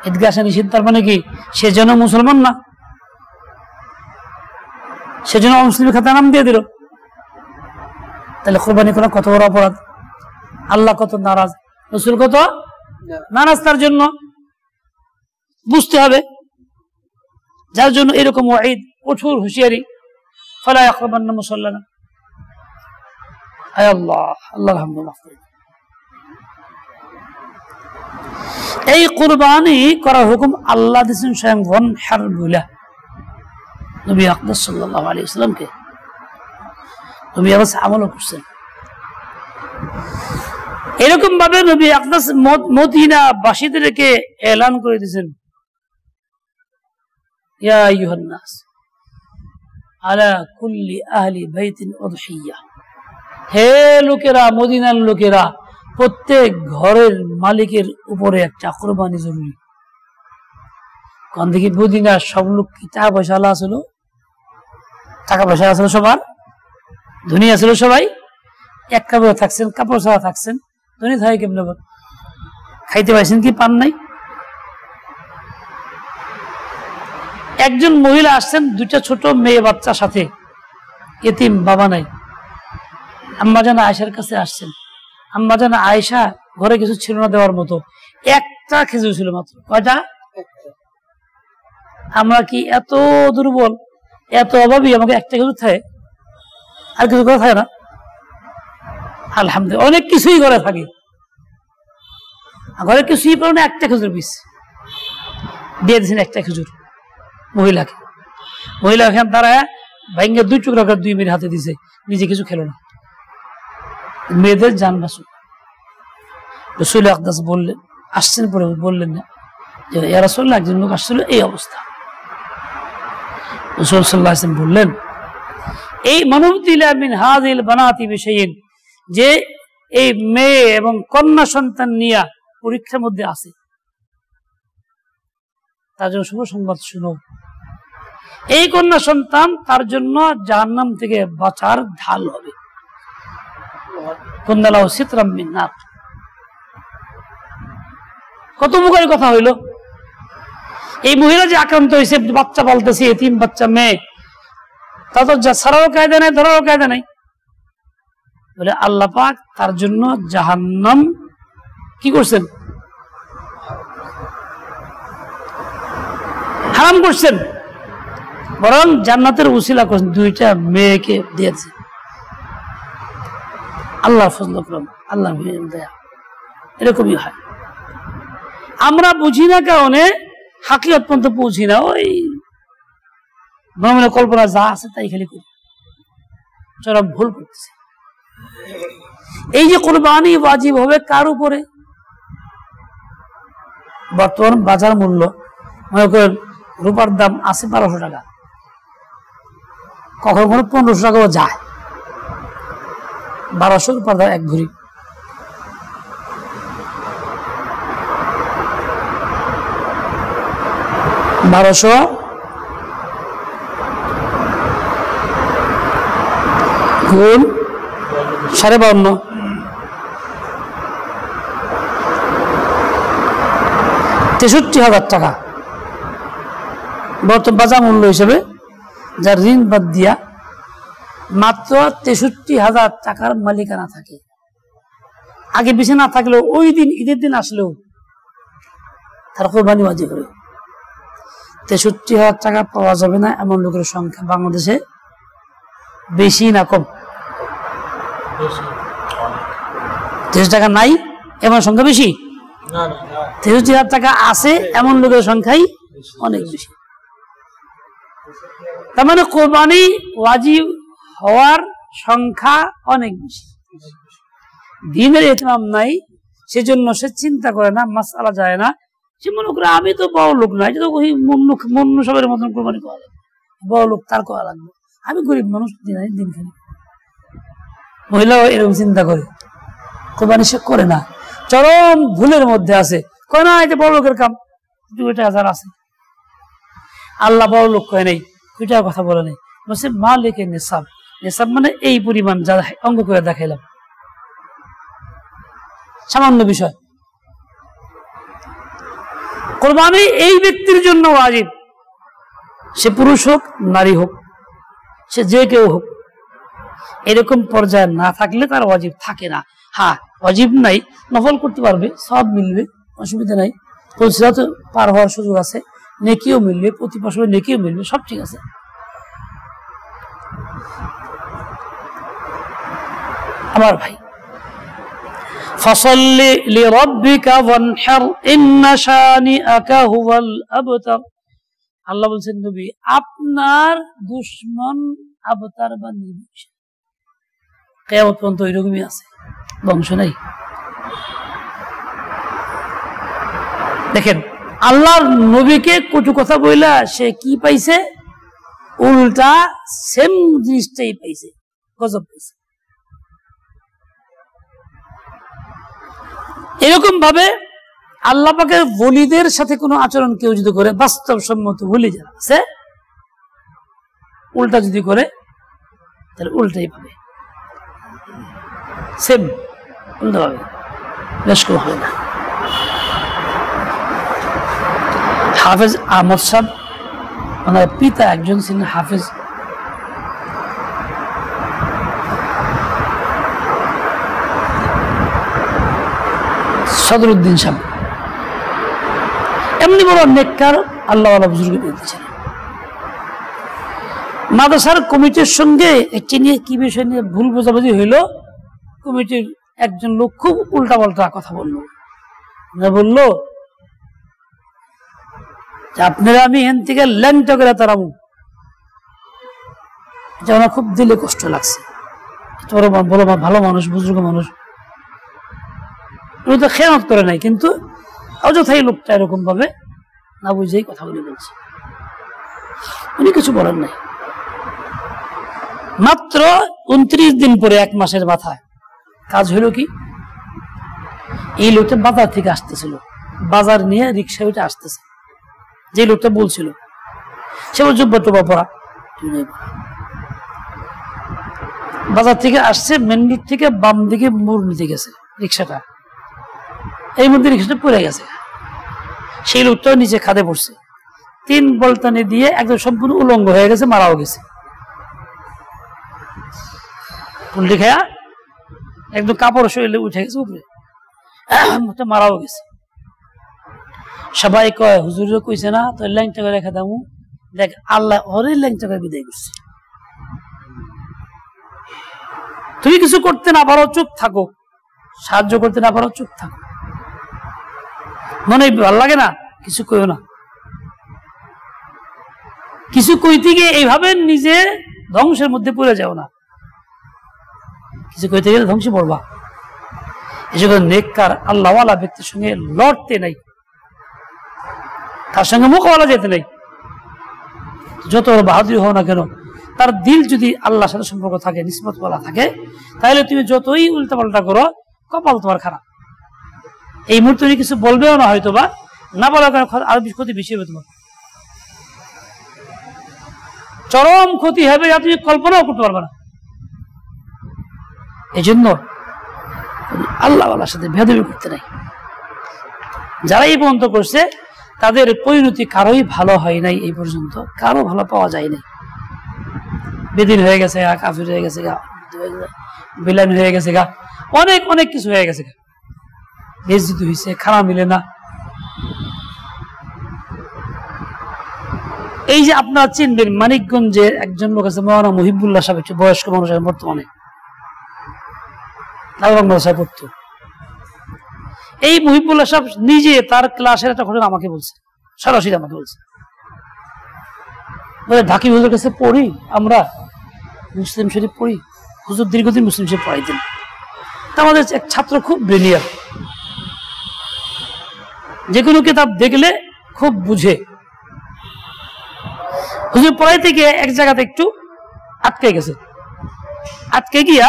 ঈদগাহে আসা নিষিদ্ধ, তার মানে কি সেজন্য মুসলমান না, সেজন্য অমুসলিমের খাতায় নাম দিয়ে দিল। তাহলে কুরবানি করা কত বড় অপরাধ, আল্লাহ কত নারাজ, রাসূল কত নারাজ, তার জন্য বুঝতে হবে। যার জন্য এরকম ওয়াঈদ, কঠোর হুঁশিয়ারি, ফালা ইয়াকরাবান্না মুসাল্লানা। আয় আল্লাহ, আল্লাহর হামদ মাফ করুন। এই কুরবানি করার হুকুম আল্লাহ দিয়েছেন স্বয়ং ওয়ানহার বলে নবী আকরাম সাল্লাল্লাহু আলাইহি ওয়াসাল্লামকে। নবী আবার আমলও করছেন। এরকম ভাবে নবী আকরাম মদিনা বাসীদেরকে এলান করে দিয়েছেন, ইয়া আইয়ুহান নাস আলা কুল্লি আহলি বাইতিন উযহিয়া, হে লোকেরা, মদিনার লোকেরা, প্রত্যেক ঘরের মালিকের উপরে একটা কুরবানি জরুরি। কোন দিকে মদিনার সব লোক কি টাকা পয়সা আলা ছিল, টাকা পয়সা আসল, সবার ধনী আসল, সবাই এক কাপড়ে থাকছেন, কাপড় ছাড়া থাকছেন, ধনী থাকে কেমন, খাইতে পাইছেন কি পান নাই। একজন মহিলা আসছেন 2টা ছোট মেয়ে বাচ্চার সাথে, এতিম, বাবা নাই। আম্মা জান আয়েশার কাছে আসছেন। আম্মা জান আয়েশা ঘরে কিছু ছিল না দেওয়ার মতো, একটা খেজুর ছিল মাত্র। কয়টা? আমরা কি এত দুর্বল, এত অভাবী, আমাকে একটা খেজুর থাকে, আর কিছু করে থাকে না? আলহামদুলিল্লাহ, অনেক কিছুই ঘরে থাকে, ঘরে কিছুই পারো না, একটা খেজুর পিস দিয়ে দিয়েছেন, একটা খেজুর মহিলাকে। মহিলা এখান তারা ভাঙ্গে 2 টুকরা করে 2 মেয়ের হাতে দিছে, নিজে কিছু খেলো না। মেয়েদের জান বাঁচুক। রাসূল আকরাম বললেন, আসছেন পরে বললেন যে ইয়া রাসূলুল্লাহ, একজন লোক আসছিল এই অবস্থা। রাসূল সাল্লাল্লাহু আলাইহি ওয়াসাল্লাম বললেন, এই মানবতিলা মিন হাযিল বানাতি বিশাইইন, যে এই মেয়ে এবং কন্যা সন্তান নিয়ে পরীক্ষার মধ্যে আছে, তার জন্য শুভ সংবাদ শুনো, এই কন্যা সন্তান তার জন্য জাহান্নাম থেকে বাঁচার ঢাল হবে। কুন্নালাহু সিতরাম মিন নার। কত মুখের কথা হইল। এই মহিলা যে আক্রান্ত হয়েছে, বাচ্চা পালতেছে, এতিম বাচ্চা মেয়ে, তা তো ছাড়ারও কায়দা নাই, ধরারও কায়দা নাই। বলে আল্লাহ পাক তার জন্য জাহান্নাম কি করছেন, হারাম করছেন। বরং জান্নাতের উসিলা করছেন, দুইটা মেয়েকে দিয়েছে। আল্লাহ ফজল করম, আল্লাহ দয়া, এরকমই হয়। আমরা বুঝি না কারণে হাকিকত পর্যন্ত পৌঁছি না, ওই মনে কল্পনা যা আছে তাই খালি করি, চরম ভুল করতেছে। এই যে কুরবানি ওয়াজিব হবে কার উপরে? বর্তমান বাজার মূল্য মনে করেন রূপার দাম আছে 1200 টাকা, কখনো কখনো 1500 টাকাও যায়। 1200 রূপার দাম এক ভরি। বারোশো গুণ 52.5, 63,000 টাকা বর্তমান বাজার মূল্য হিসেবে, যার ঋণ বাদ দিয়া মাত্র 63,000 টাকার মালিকানা থাকে। আগে বেশি না থাকলেও ওই দিন ঈদের দিন আসলেও তার কোরবানি ওয়াজিব হবে। 63,000 টাকা পাওয়া যাবে না এমন লোকের সংখ্যা বাংলাদেশে বেশি না কম? 63 টাকা নাই এমন সংখ্যা বেশি? 63,000 টাকা আছে এমন লোকের সংখ্যাই অনেক বেশি। তার মানে কোরবানি ওয়াজিব হওয়ার সংখ্যা অনেক বেশি। দিনের ইহতিমাম নাই, সেজন্য সে চিন্তা করে না, মাসআলা যায় না। সে মনে করে আমি তো বড় লোক নাই, এটা তো মন্য সবের মতন কোরবানি করা লাগবে, বড় লোক তার করা লাগবে, আমি গরিব মানুষ দিন খালি। মহিলাও এরকম চিন্তা করে, কোরবানি সে করে না, চরম ভুলের মধ্যে আছে। কয় না এটা বড় লোকের কাম, 2,000 আছে। আল্লাহ বড় লোক কয় নেই, 2 টাকার কথা বলে নেই, বলছে মালিকের নেশাব। নেশাব মানে এই পরিমাণ, যা অঙ্গ করে দেখাইলাম, সামান্য বিষয়। কোরবানি এই ব্যক্তির জন্য ওয়াজিব, সে পুরুষ হোক নারী হোক, সে যে কেউ হোক। এরকম পর্যায়ে না থাকলে তার ওয়াজিব থাকে না। হ্যাঁ, ওয়াজিব নাই, নফল করতে পারবে, সব মিলবে, অসুবিধা নাই, পরিসিরাত পার হওয়ার সুযোগ আছে, নেকিও মিলবে, প্রতি বছর নেকিও মিলবে, সব ঠিক আছে। আমার ভাই, ফসল্লি লিরাব্বিকা ওয়ানহার ইন্না শানিআকা হুয়াল আবতার। আল্লাহ বলছেন নবী, আপনার দুশমন আবতার বা নির্বংশ। কিয়ামত পর্যন্ত এরকমই আছে, বংশ নাই। দেখেন আল্লাহর নবীকে কটু কথা বইলা সে কি পাইছে? উল্টা সেম জিনিসটাই পাইছে, গজব পাইছে। এরকম ভাবে আল্লাহ পাকের ওলিদের সাথে কোনো আচরণ কেউ যদি করে, বাস্তবসম্মত ওলি যারা আছে, উল্টা যদি করে তাহলে উল্টাই পাবে, সেম উল্টা পাবে, বেশ কম হবে না। হাফেজ আহমদ সাহেব, ওনার পিতা একজন ছিলেন হাফেজ সদরুদ্দিন সাহেব, এমনি বড় নেককার আল্লাহওয়ালা বুজুর্গ দিয়েছিলেন। মাদ্রাসার কমিটির সঙ্গে একটি নিয়ে কি বিষয় নিয়ে ভুল বোঝাবুঝি হইল, কমিটির একজন লোক খুব উল্টা পাল্টা কথা বললো যে আপনারা আমি এখান থেকে ল্যাংটা করে তারাবো। এটা আমার খুব দিলে কষ্ট লাগছে, বলো ভালো মানুষ, বুজুর্গ মানুষ, উনি তো খেয়ানত করে নাই, কিন্তু অযথাই লোকটা এরকম ভাবে না বুঝেই কথাগুলি বলছে। উনি কিছু বলেন নাই। মাত্র 29 দিন পরে, 1 মাসের মাথায় কাজ হইল কি, এই লোকটা বাজার থেকে আসতেছিল, বাজার নিয়ে রিক্সা উঠে আসতেছে। যে লোকটা বলছিল সে জুব্বা টোবা পরা, বাজার থেকে আসছে, মেন রোড থেকে বাম দিকে মোড় নিতে গেছে রিক্সাটা, এই মধ্যে রিক্সাটা পড়ে গেছে। সেই লোকটাও নিচে খাদে পড়ছে, 3 বলতানি দিয়ে একদম সম্পূর্ণ উলঙ্গ হয়ে গেছে, মারাও গেছে। পুল্টি খায়া একদম কাপড় শরীরে উঠে গেছে উপরে, মারাও গেছে। সবাই কয় হুজুরে কইছে না তো ল্যাংটা করে রেখে দামু, দেখ আল্লাহ ওরে ল্যাংচা করে বিদায় করছে। তুমি কিছু করতে না পারো চুপ থাকো, সাহায্য করতে না পারো চুপ থাকো, মনে ভালো লাগে না কিছু কইও না। কিছু কইতে গিয়ে এইভাবে নিজে ধ্বংসের মধ্যে পড়ে যাও না, কিছু কইতে গেলে ধ্বংসে পড়বা। এসব নেককার আল্লাহওয়ালা ব্যক্তির সঙ্গে লড়তে নাই, তার সঙ্গে মোকাবেলা যেতে নাই। যত বাহাদুরি হও না কেন, তার দিল যদি আল্লাহর সাথে সম্পর্ক থাকে, নিসবত বলা থাকে, তাহলে তুমি যতই উল্টাপাল্টা করো কপাল তোমার খারাপ। এই মুহূর্তে কিছু বলবেও না, হয়তো বা না বলার কারণে আরো ক্ষতি বেশি হবে তোমার, চরম ক্ষতি হবে যা তুমি কল্পনাও করতে পারবে না। এই জন্য আল্লাহওয়ালার সাথে ভেদাভেদ করতে নাই। যারা এই পর্যন্ত করছে তাদের পরিণতি কারোই ভালো হয় নাই, এই পর্যন্ত কারো ভালো পাওয়া যায় নাই। বেদিন হয়ে গেছে গা, কাফির হয়ে গেছে গা, বিলান হয়ে গেছে গা, অনেক অনেক কিছু হয়ে গেছে গা, বেইজ্জতি হয়েছে, খানা মিলে না। এই যে আপনারা চিনবেন মানিকগঞ্জের একজন লোক আছে মৌলানা মুহিবুল্লাহ সাহেব, একটু বয়স্ক মানুষ বর্তমানে সাহেব পড়তো। এই মুহিবুল্লাহ সাহেব নিজে তার ক্লাসের একটা ঘটনা আমাকে বলছে, সরাসরি আমাকে বলছে, বলে ঢাকি হুজুর কাছে পড়ি আমরা, মুসলিম শরীফ পড়ি, হুজুর দীর্ঘদিন মুসলিম শরীফ পড়াইতেন। আমাদের এক ছাত্র খুব ব্রিলিয়ান্ট, যে কোনো কিতাব দেখলে খুব বুঝে। হুজুর পড়াইতে গিয়ে এক জায়গাতে একটু আটকে গেছে, আটকে গিয়া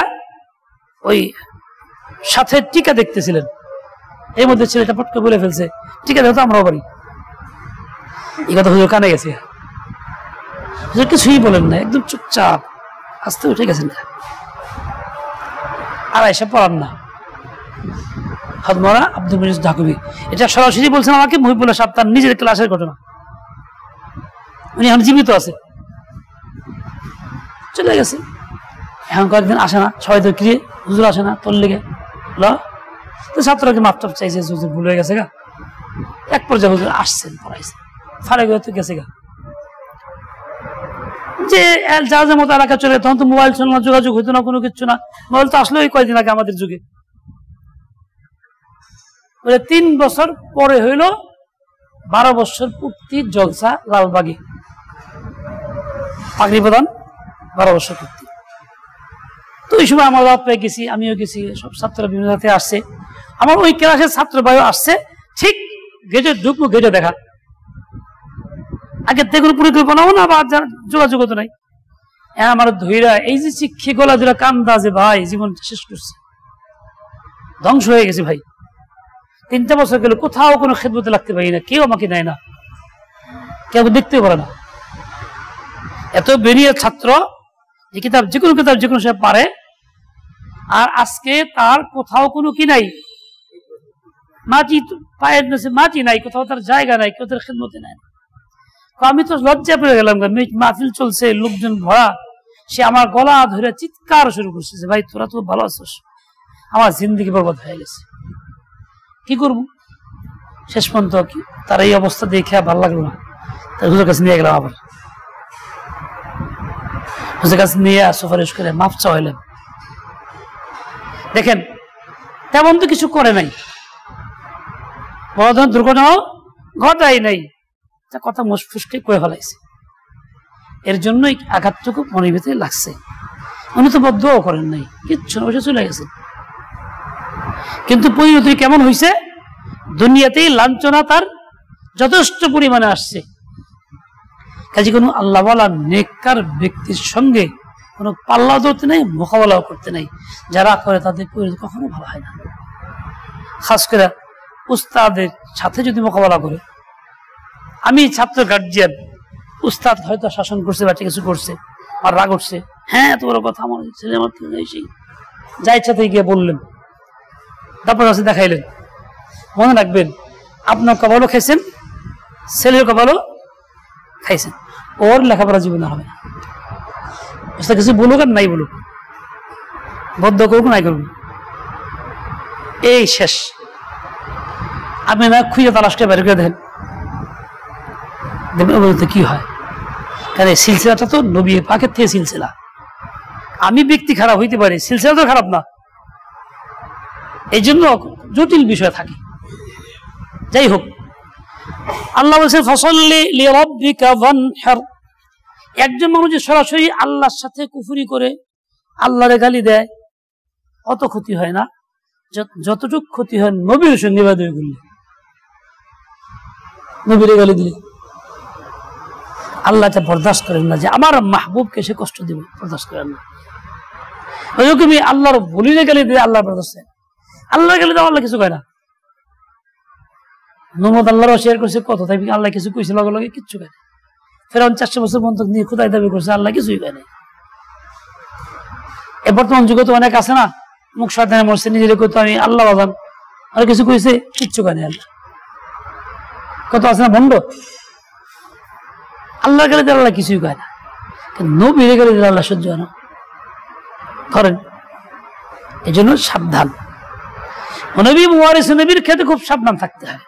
ওই সাথে টিকা দেখতেছিলেন, এর মধ্যে ছেলেটা পটকে বলে ফেলছে টিকা দেখো তো আমরাও পারি। এই কথা হুজুর কানে গেছে, হুজুর কিছুই বলেন না, একদম চুপচাপ আস্তে উঠে গেছেন আর এসে পড়ান না। হযরত আব্দুল মুজিদ ঢাকুবি এটা সরাসরি বলছেন আমাকে, মুহিবুল্লাহ সাহেব তার নিজের ক্লাসের ঘটনা। উনি এখন জীবিত আছে, চলে গেছে, এখন কয়েকদিন আসে না, সবাই তো ক্রিয়ে হুজুর আসে না তোর লেগে, তো ছাত্রকে মাপটাপ চাইছে, হুজুর ভুল হয়ে গেছে গা। এক পর্যায়ে হুজুর আসছেন, পড়াইছেন, ফারে তো গেছে গা, যে যার যার মতো এলাকা চলে, তখন তো মোবাইল ছিল না, যোগাযোগ হইতো না, কোনো কিছু না। মোবাইল তো আসলে ওই কয়েকদিন আগে আমাদের যুগে। 3 বছর পরে হইল 12 বছর পূর্তি জলসা লালবাগে, পাগড়ি প্রদান 12 বছর পূর্তি। তো ওই সময় আমার বাপ পেয়ে গেছি, আমিও গেছি, সব ছাত্ররা বিভিন্ন জায়গাতে আসছে। আমার ওই ক্লাসের ছাত্র ভাইও আসছে, ঠিক গেটে ঢুকবো, গেটে দেখা, আগে থেকে কোনো পরিকল্পনাও না বা যোগাযোগ তো নাই। আমার ধৈরা এই যে শিক্ষে গলা ধরা কান্দা, যে ভাই জীবনটা শেষ করছে, ধ্বংস হয়ে গেছে ভাই। 3টা বছর গেল, কোথাও কোনো খেদমতে লাগতে পারি না, কেউ আমাকে নেয় না, কেউ দেখতেও পারে না। এত বেরিয়ে ছাত্র, যে কিতাব যে কোনো কিতাব যে কোনো সে পারে, আর আজকে তার কোথাও কোনো কি নাই, মাটি পায়ের নিচে মাটি নাই, কোথাও তার জায়গা নাই, কেউ তার খেদমতে নেয় না। আমি তো লজ্জা পেয়ে গেলাম, মাহফিল চলছে, লোকজন ভরা, সে আমার গলা ধরে চিৎকার শুরু করছে যে ভাই তোরা তো ভালো আছিস, আমার জিন্দেগি বরবাদ হয়ে গেছে, কি করবো। শেষ পর্যন্ত তার এই অবস্থা দেখে ভালো লাগলো না, তার হুজুর কাছে নিয়ে গেলাম, আবার হুজুর কাছে নিয়ে সুপারিশ করে মাফ চাইলাম। দেখেন তেমন তো কিছু করে নাই, বড় ধরনের দুর্ঘটনাও ঘটাই নাই, কথা মুসফুসকে কয়ে ফেলাইছে, এর জন্যই আঘাতটুকু মনের ভিতরে লাগছে। উনি তো বদ্ধও করেন নাই, কিচ্ছু না, বসে চলে গেছে। কিন্তু পরিণতি কেমন হয়েছে, দুনিয়াতেই লাঞ্ছনা তার যথেষ্ট পরিমাণে আসছে। কাজে কোনো আল্লাহওয়ালা নেককার ব্যক্তির সঙ্গে কোনো পাল্লা ধরতে নেই, মোকাবেলাও করতে নেই। যারা করে তাদের পরিণতি কখনো ভালো হয় না। খাস করে উস্তাদের সাথে যদি মোকাবেলা করে, আমি ছাত্র গার্জিয়ান, উস্তাদ হয়তো শাসন করছে বা কিছু করছে, আর রাগ উঠছে, হ্যাঁ এত বড় কথা, আমার ছেলে আমার সেই যা ইচ্ছা থেকে গিয়ে বললেন, তারপর কাছে দেখাইলেন। মনে রাখবেন আপনার কপালও খাইছেন, ছেলের কপালও খাইছেন, ওর লেখাপড়া জীবনে হবে না। কিছু বলুক আর নাই বলুক, বদ্ধ করুক নাই করুক, এই শেষ। আপনি না খুঁজে তালাশকে বের করে দেখেন, কি হয়। কারণ সিলসিলাটা তো নবী পাকের থেকে সিলসিলা। আমি ব্যক্তি খারাপ হইতে পারি, সিলসিলা তো খারাপ না, এই জন্য জটিল বিষয় থাকে। যাই হোক, আল্লাহ বলছেন ফাসাল্লি লিরাব্বিকা ওয়ানহার। একজন মানুষ যে সরাসরি আল্লাহর সাথে কুফরি করে আল্লাহরে গালি দেয়, অত ক্ষতি হয় না যতটুকু ক্ষতি হয় নবীর সঙ্গে বেয়াদবি করলে, নবীরে গালি দিলে। আল্লাহ এটা বরদাস্ত করেন না যে আমার মাহবুবকে সে কষ্ট দিবে, বরদাস্ত করেন না। ওইরকমই আল্লাহর বলিরে গালি দিলে আল্লাহ বরদাস্ত, আল্লাহ গালি দেওয়া আল্লাহ কিছু কয় না। নমদ আল্লাহর শেয়ার করছে কত, তাই আল্লাহ কিছু কইছে লগে লগে কিচ্ছু কয় না। ফেরাউন 400 বছর বন্ধক নিয়ে খোদাই দাবি করছে, আল্লাহ কিছুই কয় নাই। এ বর্তমান যুগে তো অনেক আছে না, মুখ শয়তানে মরছে, নিজের কইতো আমি আল্লাহ বাজান, আর কিছু কইছে কিচ্ছু কয় নাই আল্লাহ। কত আছে না ভণ্ড, আল্লাহ গালি দিলে আল্লাহ কিছুই কয় না, কিন্তু নবীর গালি দিলে আল্লাহ সহ্য হয় না, করেন। এই জন্য সাবধান, নবী ওয়ারিস নবীর ক্ষেত্রে খুব সাবধান থাকতে হয়,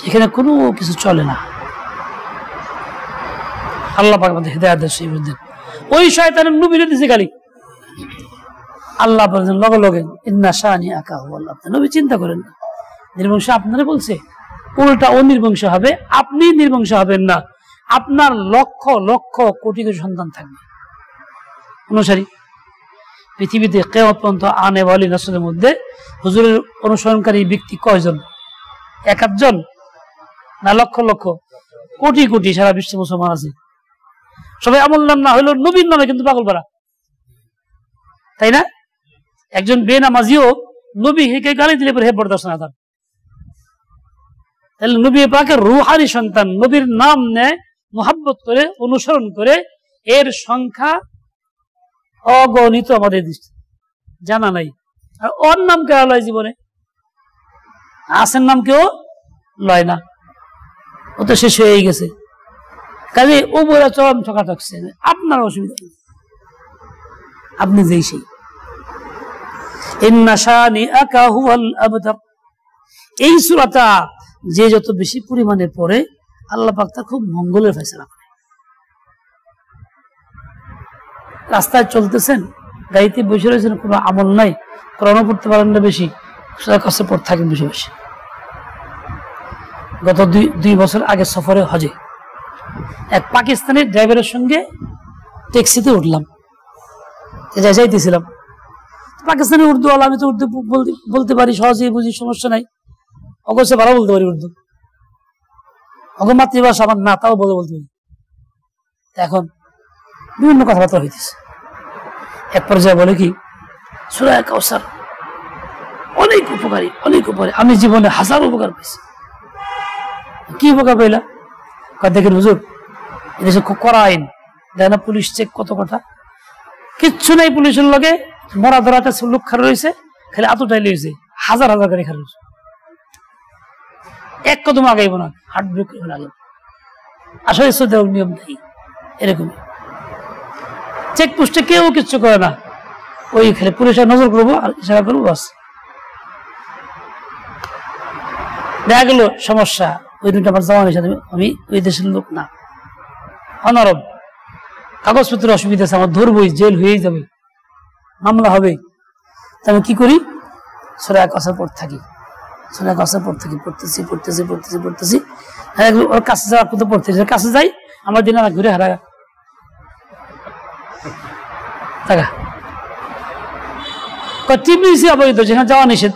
সেখানে কোনো কিছু চলে না। আল্লাহ পাক আমাদের হিদায়াত দেন। ওই শয়তানের নবীরে দিছে গালি, আল্লাহ বলেন লগে লগে ইন্না শানিআকা হুয়াল আবতার। নবী চিন্তা করেন না, নির্বংশ আপনারে বলছে, উল্টা ও নির্বংশ হবে, আপনি নির্বংশ হবেন না, আপনার লক্ষ লক্ষ কোটি কোটি সন্তান থাকবে অনুসারী। পৃথিবীতে কিয়ামত পর্যন্ত আনে ওয়ালি রাসূলের মধ্যে হুজুরের অনুসরণকারী ব্যক্তি কয়জন? 1-8 জন না লক্ষ লক্ষ কোটি কোটি সারা বিশ্বে মুসলমান আছে। সবাই আমল নাম না হইলো নবীর নামে কিন্তু পাগল পারা, তাই না? একজন বেনামাজিও নবী হেকে গালি দিলে পরে হে বরদাস্ত না তার। তাহলে নবী পাকের রুহানি সন্তান নবীর নাম নেয়, মুহাব্বত করে, অনুসরণ করে, এর সংখ্যা অগণিত আমাদের দৃষ্টি জানা নাই। আর ওর নাম কে লয় জীবনে, আসের নাম কেউ লয় না, ও তো শেষ হয়ে গেছে। কাজে ও বলে চরম ঠকা থাকছে, আপনার অসুবিধা নেই, আপনি যেই সেই। ইন্না শানিআকা হুয়াল আবতার, এই সূরাটা যে যত বেশি পরিমাণে পড়ে আল্লাহ পাক তা খুব মঙ্গলের ফয়সালা করে। রাস্তায় চলতেছেন, গাড়িতে বসে রয়েছেন, কোনো আমল নাই, কোরআন পড়তে পারেন না বেশি, সূরা কাছে পড়তে থাকেন বসে বসে। গত 2 বছর আগে সফরে হজে এক পাকিস্তানি ড্রাইভারের সঙ্গে ট্যাক্সিতে উঠলাম, যাইতেছিলাম। পাকিস্তানি উর্দু আলো, আমি তো উর্দু বলতে পারি, সহজেই বুঝি, সমস্যা নাই, অবশ্য ভালো বলতে পারি উর্দু, অগ মাতৃভাষা আমার না, তাও বলতে পারি। এখন বিভিন্ন কথাবার্তা হইতেছে, এক পর্যায়ে বলে কি সূরা কাউসার অনেক উপকারী, অনেক উপকারী, আমি জীবনে হাজার উপকার পেয়েছি। কি উপকার পেলা? দেখেন হুজুর, এদেশে খুব কড়া আইন, দেখেন না পুলিশ চেক কত কথা, কিচ্ছু নাই, পুলিশের লগে মরা ধরাটা লোক খারাপ রয়েছে, খালি আতটাই লইছে, হাজার হাজার গাড়ি খারাপ রয়েছে, এক কদম আগাইব না, হার্ট ব্রেক করে আগে। আসলে শ্রদ্ধা নিয়ম নেই, এরকম চেকপোস্টে কেউ কিচ্ছু করে না, ওই খালি পুলিশের নজর করবো আর ইশারা করবো, বাস। দেখা গেল সমস্যা, ওই রুটটা আমার যাওয়া নিষেধ, আমি ওই দেশের লোক না, অনারব, কাগজপত্রের অসুবিধা আছে, আমার ধরবই, জেল হয়েই যাবে, মামলা হবে। আমি কি করি, সূরা কাউসার পড়তে থাকি, সূরা কাউসার পড়তে থাকি, পড়তেছি। ওর কাছে যাওয়ার কথা পড়তেছি, কাছে যাই, আমার দিন আর ঘুরে হারা টাকা টিপিসি অবৈধ, যেখানে যাওয়া নিষেধ,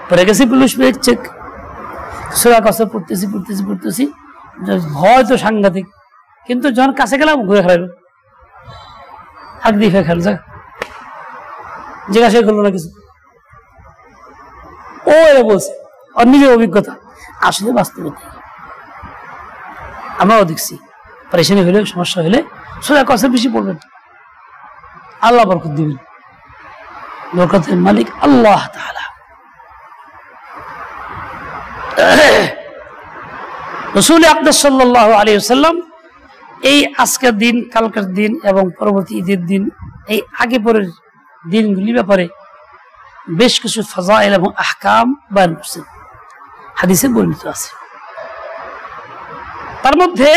পড়ে গেছি পুলিশ ব্রেক চেক, সূরা কাউসার পড়তেছি, ভয় তো সাংঘাতিক, কিন্তু যখন কাছে গেলাম ঘুরে হারাইল, হাত দিয়ে ফেলে খেলো, জিজ্ঞাসা করলো না কিছু, ও এরা বলছে, ওর নিজের অভিজ্ঞতা, আসলে বাস্তবতা আমরাও দেখছি, পরেশানি হইলে, সমস্যা হইলে সূরা কাউসার বেশি পড়বেন, আল্লাহ বরকত দিবেন, বরকতের মালিক আল্লাহ তাআলা। রাসূল আকরাম সাল্লাল্লাহু আলাইহি ওয়াসাল্লাম এই আজকের দিন, কালকের দিন এবং পরবর্তী ঈদের দিন, এই আগে পরের দিনগুলির ব্যাপারে বেশ কিছু ফাজাইল এবং আহকাম বয়ান করছেন, হাদিসে বর্ণিত আছে। তার মধ্যে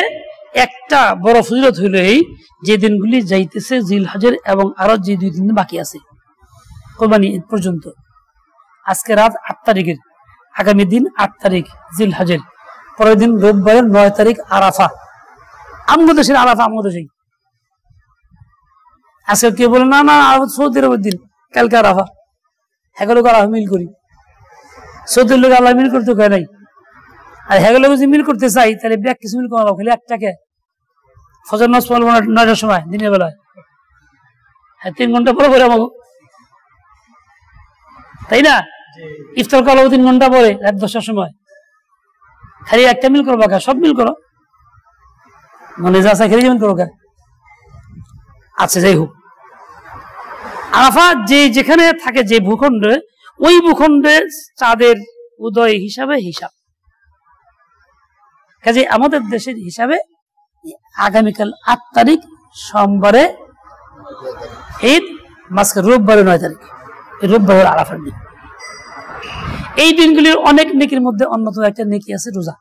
একটা বড় ফজিলত হইল এই যে দিনগুলি যাইতেছে জিলহজের এবং আরো যে 2 দিন বাকি আছে কোরবানি ঈদ পর্যন্ত। আজকে রাত 8 তারিখের, আগামী দিন 8 তারিখ জিলহজের, পরের দিন রোববারের 9 তারিখ আরাফা। আমগো দেশের আরাফা আমগো দেশে। আজকে কেউ বলে না না সৌদি আরবের দিন, কালকে আরাফা। হেগুলো আরাফা মিল করি, সৌদির লোক আল্লাহ মিল করতে কয় নাই। আর হেগুলো যদি মিল করতে চাই তাহলে ব্যাগ কিছু মিল করা খালি একটাকে ফজর নামাজ পড়বো 9টার সময় দিনের বেলায়, হ্যাঁ 3 ঘন্টা পরে পরে আমাকে, তাই না? ইফতার করা 3 ঘন্টা পরে রাত 10টার সময়, খালি একটা মিল করবো কা? সব মিল করো, মনে যা চাই খেলে যেমন করো কা। আচ্ছা যাই হোক, আরাফা যে যেখানে থাকে যে ভূখণ্ডে, ওই ভূখণ্ডে চাঁদের উদয় হিসাবে হিসাব। কাজে আমাদের দেশের হিসাবে আগামীকাল 8 তারিখ সোমবারে ঈদ, মাঝখানে রোববারে 9 তারিখ, এই রোববারের আরাফার দিন। এই দিনগুলির অনেক নেকির মধ্যে অন্যতম একটা নেকি আছে রোজা।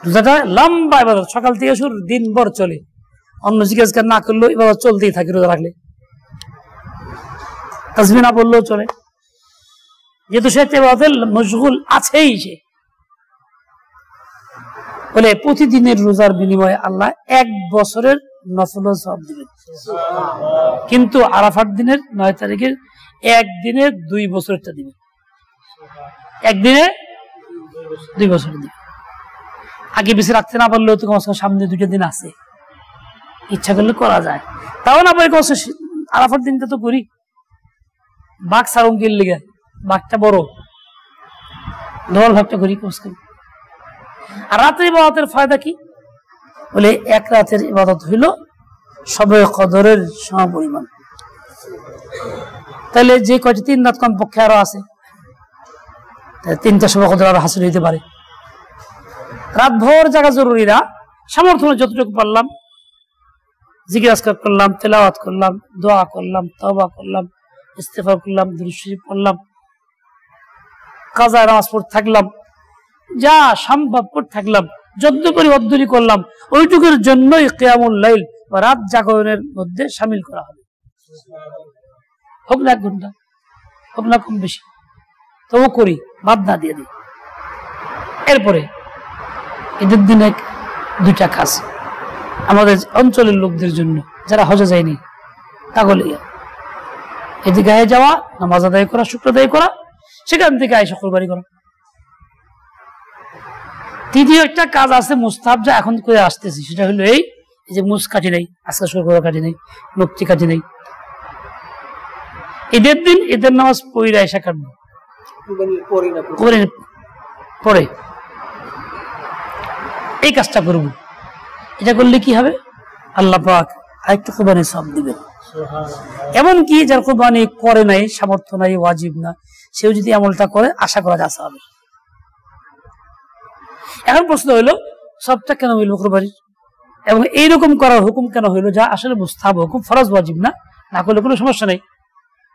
রোজাটা লম্বা ইবাদত, সকাল থেকে শুরু দিনভর চলে, অন্য জিজ্ঞেস না করলেও ইবাদত চলতেই থাকে। রোজা রাখলে তাসবিহ না বললেও চলে, যেহেতু সে ইবাদতে মশগুল আছেই। সে বলে প্রতিদিনের রোজার বিনিময়ে আল্লাহ 1 বছরের নফল সওয়াব দিবেন, কিন্তু আরাফার দিনের 9 তারিখের একদিনে 2 বছরটা দিবেন, একদিনে 2 বছর দিবেন। আগে বেশি রাখতে না পারলেও তো সামনে 2টা দিন আছে, ইচ্ছা করলে করা যায়। তাও না পারে আরাফার দিনটা তো করি, বাঘ সারঙ্গের লিগে, বাঘটা বড়, ধল ভাগটা করি কষ্ট করি। আর রাতের ইবাদতের ফায়দা কি? বলে 1 রাতের ইবাদত হইল শবে কদরের সমপরিমাণ। তাহলে যে কয়টি 3 রাত কমপক্ষে আরো আছে, 3টা শবে কদর আরো হাসিল হইতে পারে। রাত ভোর জাগা জরুরি না, সামর্থ্য যতটুকু পারলাম জিকির আজকার করলাম, তেলাওয়াত করলাম, দোয়া করলাম, তওবা করলাম, ইস্তেগফার করলাম, দুরূদ শরীফ পড়লাম, কাজা নামাজ পড়তে থাকলাম, যা সম্ভব করতে থাকলাম, যদ্দ করে অদ্দুরি করলাম, ওইটুকুর জন্যই কিয়ামুল লাইল বা রাত জাগরণের মধ্যে শামিল করা হবে। হোক না 1 ঘন্টা, হোক না কম বেশি, তবু করি, বাদ না দিয়ে দিই। এরপরে ঈদের দিনে 2টা কাজ আমাদের অঞ্চলের লোকদের জন্য, যারা হজে যায়নি তাহলে এদিকে যাওয়া, নামাজ আদায় করা, শুকর আদায় করা, সেখান থেকে আইসা কুরবানি করা। তৃতীয় একটা কাজ আছে মুস্তাহাব, যা এখন করে আসতেছি, সেটা হলো এই যে মুস কাটি নেই, আজকে শুকর কাটি নেই, মুক্তি কাটি নেই। ঈদের দিন ঈদের নামাজ পড়ে আইসা কাটবো, পরে এই কাজটা করবো। এটা করলে কি হবে? আল্লাহ পাক আরেকটু কুরবানির সওয়াব দিবেন। এমন কি যার কুরবানি করে নাই, সামর্থ্য নাই, ওয়াজিব না, সেও যদি আমলটা করে আশা করা যাচ্ছে হবে। এখন প্রশ্ন হইল সবটা কেন হইল কুরবানির, এবং এইরকম করার হুকুম কেন হইলো, যা আসলে মুস্তাহাব হুকুম, ফরজ ওয়াজিব না, না করলে কোনো সমস্যা নেই,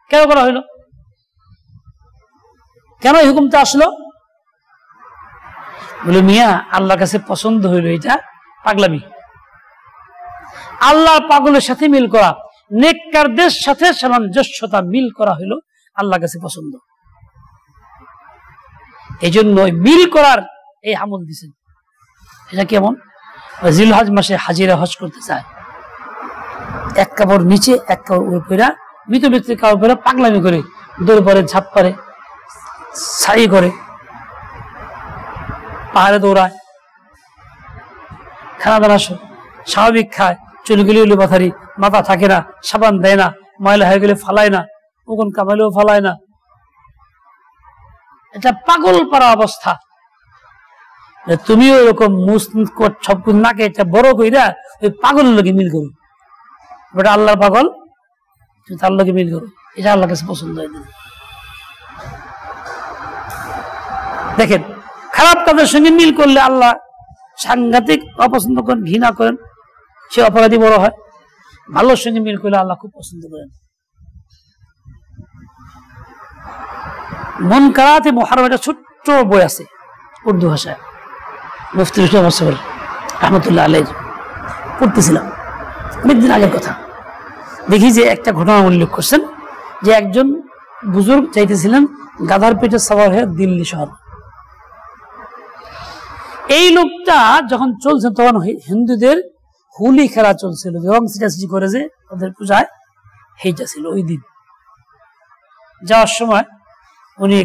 কেন করা হইলো? কেন এই হুকুমটা আসলো? বলে মিয়া আল্লাহর কাছে পছন্দ হইল এটা পাগলামি। আল্লাহ পাগলের সাথে মিল করা, নেককারদের সাথে সামঞ্জস্যতা মিল করা হইল আল্লাহর কাছে পছন্দ। এই জন্য মিল করার এই আমল দিছেন। এটা কেমন? জিলহজ মাসে হাজিরা হজ করতে চায়, 1 কাপড় নিচে 1 কাপড় উপরে, মৃত ব্যক্তির কাপড় পরে পাগলামি করে, দৌড় পরে, ঝাঁপ পারে, ছাই করে, পাহাড়ে দৌড়ায়, খানা দানা স্বাভাবিক খায়, চুলগুলি উলি পাথারি, মাথা থাকে না, সাবান দেয় না, ময়লা হয়ে গেলে ফালায় না, ওখান কামাইলেও ফালায় না। এটা পাগল পারা অবস্থা। তুমিও এরকম সবকিছু নাকে এটা বড় কইরা ওই পাগলের লোকে মিল করো, ওটা আল্লাহর পাগল, তুমি তার লোকে মিল করো, এটা আল্লাহর কাছে পছন্দ হয়। দেখেন, খারাপ কাজের সঙ্গে মিল করলে আল্লাহ সাংঘাতিক অপছন্দ করেন, ঘৃণা করেন, সে অপরাধী বড় হয়। ভালোর সঙ্গে মিল করলে আল্লাহ খুব পছন্দ করেন। মুনকারাতে মুহাররাম, একটা ছোট্ট বই আছে উর্দু ভাষায়, মুফতি রহমতুল্লাহ আলাইহি পড়তেছিলাম অনেকদিন আগের কথা, দেখি যে একটা ঘটনা উল্লেখ করছেন যে একজন বুজুর্গ চাইতেছিলেন গাধার পেটে সওয়ার হয়ে দিল্লি শহর। এই লোকটা যখন চলছে তখন হিন্দুদের হোলি খেলা চলছিল, রং ছিটাছিটি করে যে ওদের পূজায়, সেইটা ছিল ওই দিন। যাওয়ার সময় উনি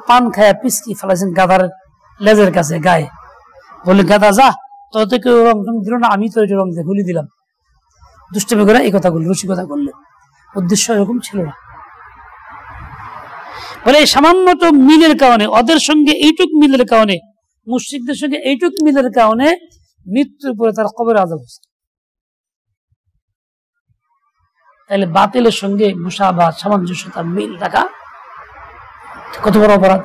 পান খায়া পিসকি ফেলাইছেন গাধার লেজের কাছে গায়ে, বললে গাধা যা, তোর তো কেউ রং টং দিল না, আমি তো রং দিয়ে হোলি দিলাম। দুষ্টমি করে এই কথা বললেন, রসিকতা করলেন, উদ্দেশ্য এরকম ছিল না। বলে এই সামান্য মিলের কারণে, ওদের সঙ্গে এইটুক মিলের কারণে, মুশরিকদের সঙ্গে এইটুক মিলের কারণে মৃত্যুর পরে তার কবর আযাব হয়েছে। তাহলে বাতিলের সঙ্গে মুশাবাহা, সামঞ্জস্যতা, মিল থাকা কত বড় অপরাধ,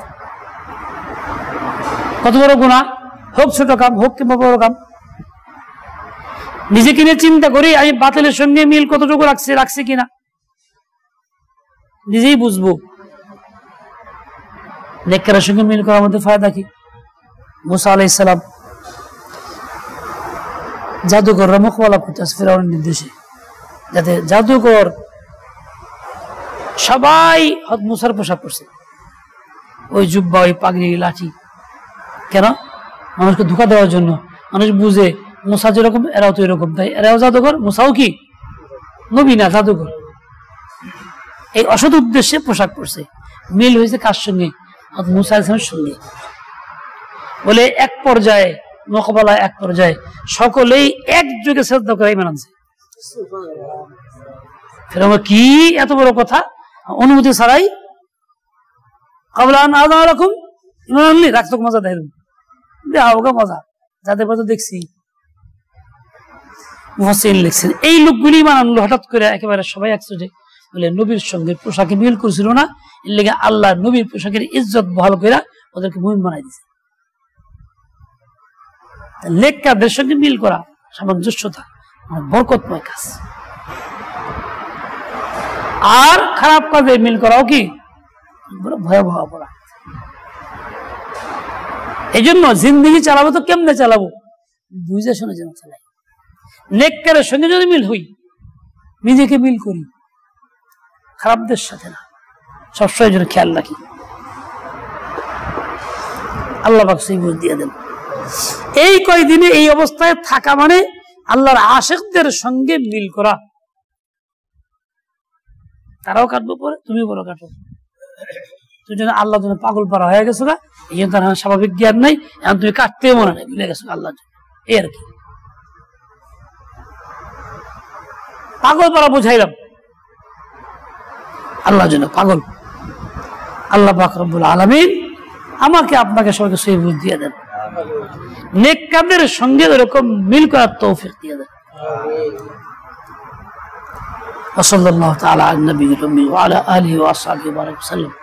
কত বড় গুনাহ, হোক ছোট কাম হোক কিংবা বড় কাম। নিজেকে নিয়ে চিন্তা করি, আমি বাতিলের সঙ্গে মিল কতটুকু রাখছি কিনা নিজেই বুঝবো। নেককারের সঙ্গে মিল করার মধ্যে ফায়দা কি? মুসা আলাইহিস সালাম জাদুকররা মোকাবেলা করতেছে ফিরআউনের নির্দেশে, যাতে জাদুকর সবাই মুসার পোশাক করছে, ওই জুব্বা, ওই পাগড়ি, লাঠি। কেন? মানুষকে ধোঁকা দেওয়ার জন্য। মানুষ বুঝে মুসা যেরকম এরাও তো এরকম, তাই এরাও জাদুকর, মুসাও কি নবী না, জাদুকর। এই অসৎ উদ্দেশ্যে পোশাক পরছে। মিল হয়েছে কার সঙ্গে? মুসা আলাইহিস সালামের সঙ্গে। বলে এক পর্যায়ে মোকাবেলা, এক পর্যায়ে সকলেই একযোগে শ্রদ্ধা করে ঈমান আনছে। ফিরআউন কি এত বড় কথা, অনুমতি ছাড়াই ক্বাবলা আন আযানা লাকুম ঈমান আনলি, রাখতো মজা দেয় দেওয়া মজা, যাদের মজা দেখছি। মুফাসসিরিন লিখছেন এই লোকগুলি ঈমান আনলো হঠাৎ করে একেবারে সবাই একসাথে। বলে নবীর সঙ্গে পোশাকে মিল করছিল না, এর লেগে আল্লাহ নবীর পোশাকের ইজ্জত বহাল করে ওদেরকে মুমিন বানাই দিয়েছে। নেককারদের সঙ্গে মিল করা, সামঞ্জস্যতা বরকতময় কাজ। আর খারাপ কাজে মিল করাও কি ভয়াবহ অপরাধ। এই জন্য জিন্দগি চালাবো তো কেমনে চালাবো, বুঝে শুনে যেন চালাই। নেককারের সঙ্গে যদি মিল হই, নিজেকে মিল করি, খারাপদের সাথে না, সবসময় যেন খেয়াল রাখি। আল্লাহ পাক সেই বুঝ দিয়ে দেন। এই কয়দিনে এই অবস্থায় থাকা মানে আল্লাহর আশিকদের সঙ্গে মিল করা। তারাও কাটবো পরে, তুমি বলো কাটো। তুমি যেন আল্লাহ জন্য পাগল পারা হয়ে গেছো না, এই জন্য তার স্বাভাবিক জ্ঞান নাই, এখন তুমি কাটতে মনে নেই, মিলে গেছো আল্লাহ জন্য, এই আর কি। পাগল পারা বুঝাইলাম, আল্লাহ জন্য পাগল। আল্লাহ পাক রব্বুল আলামিন আমাকে আপনাকে সবাইকে সেই বুঝ দিয়ে দেন, নেককারদের সঙ্গে এরকম মিল করার তৌফিক দিয়ে দেন। ওয়া সাল্লাল্লাহু তাআলা আলা নবিয়্যিল উম্মি ওয়া আলা আলিহি ওয়া আসহাবিহি ওয়া সাল্লাম।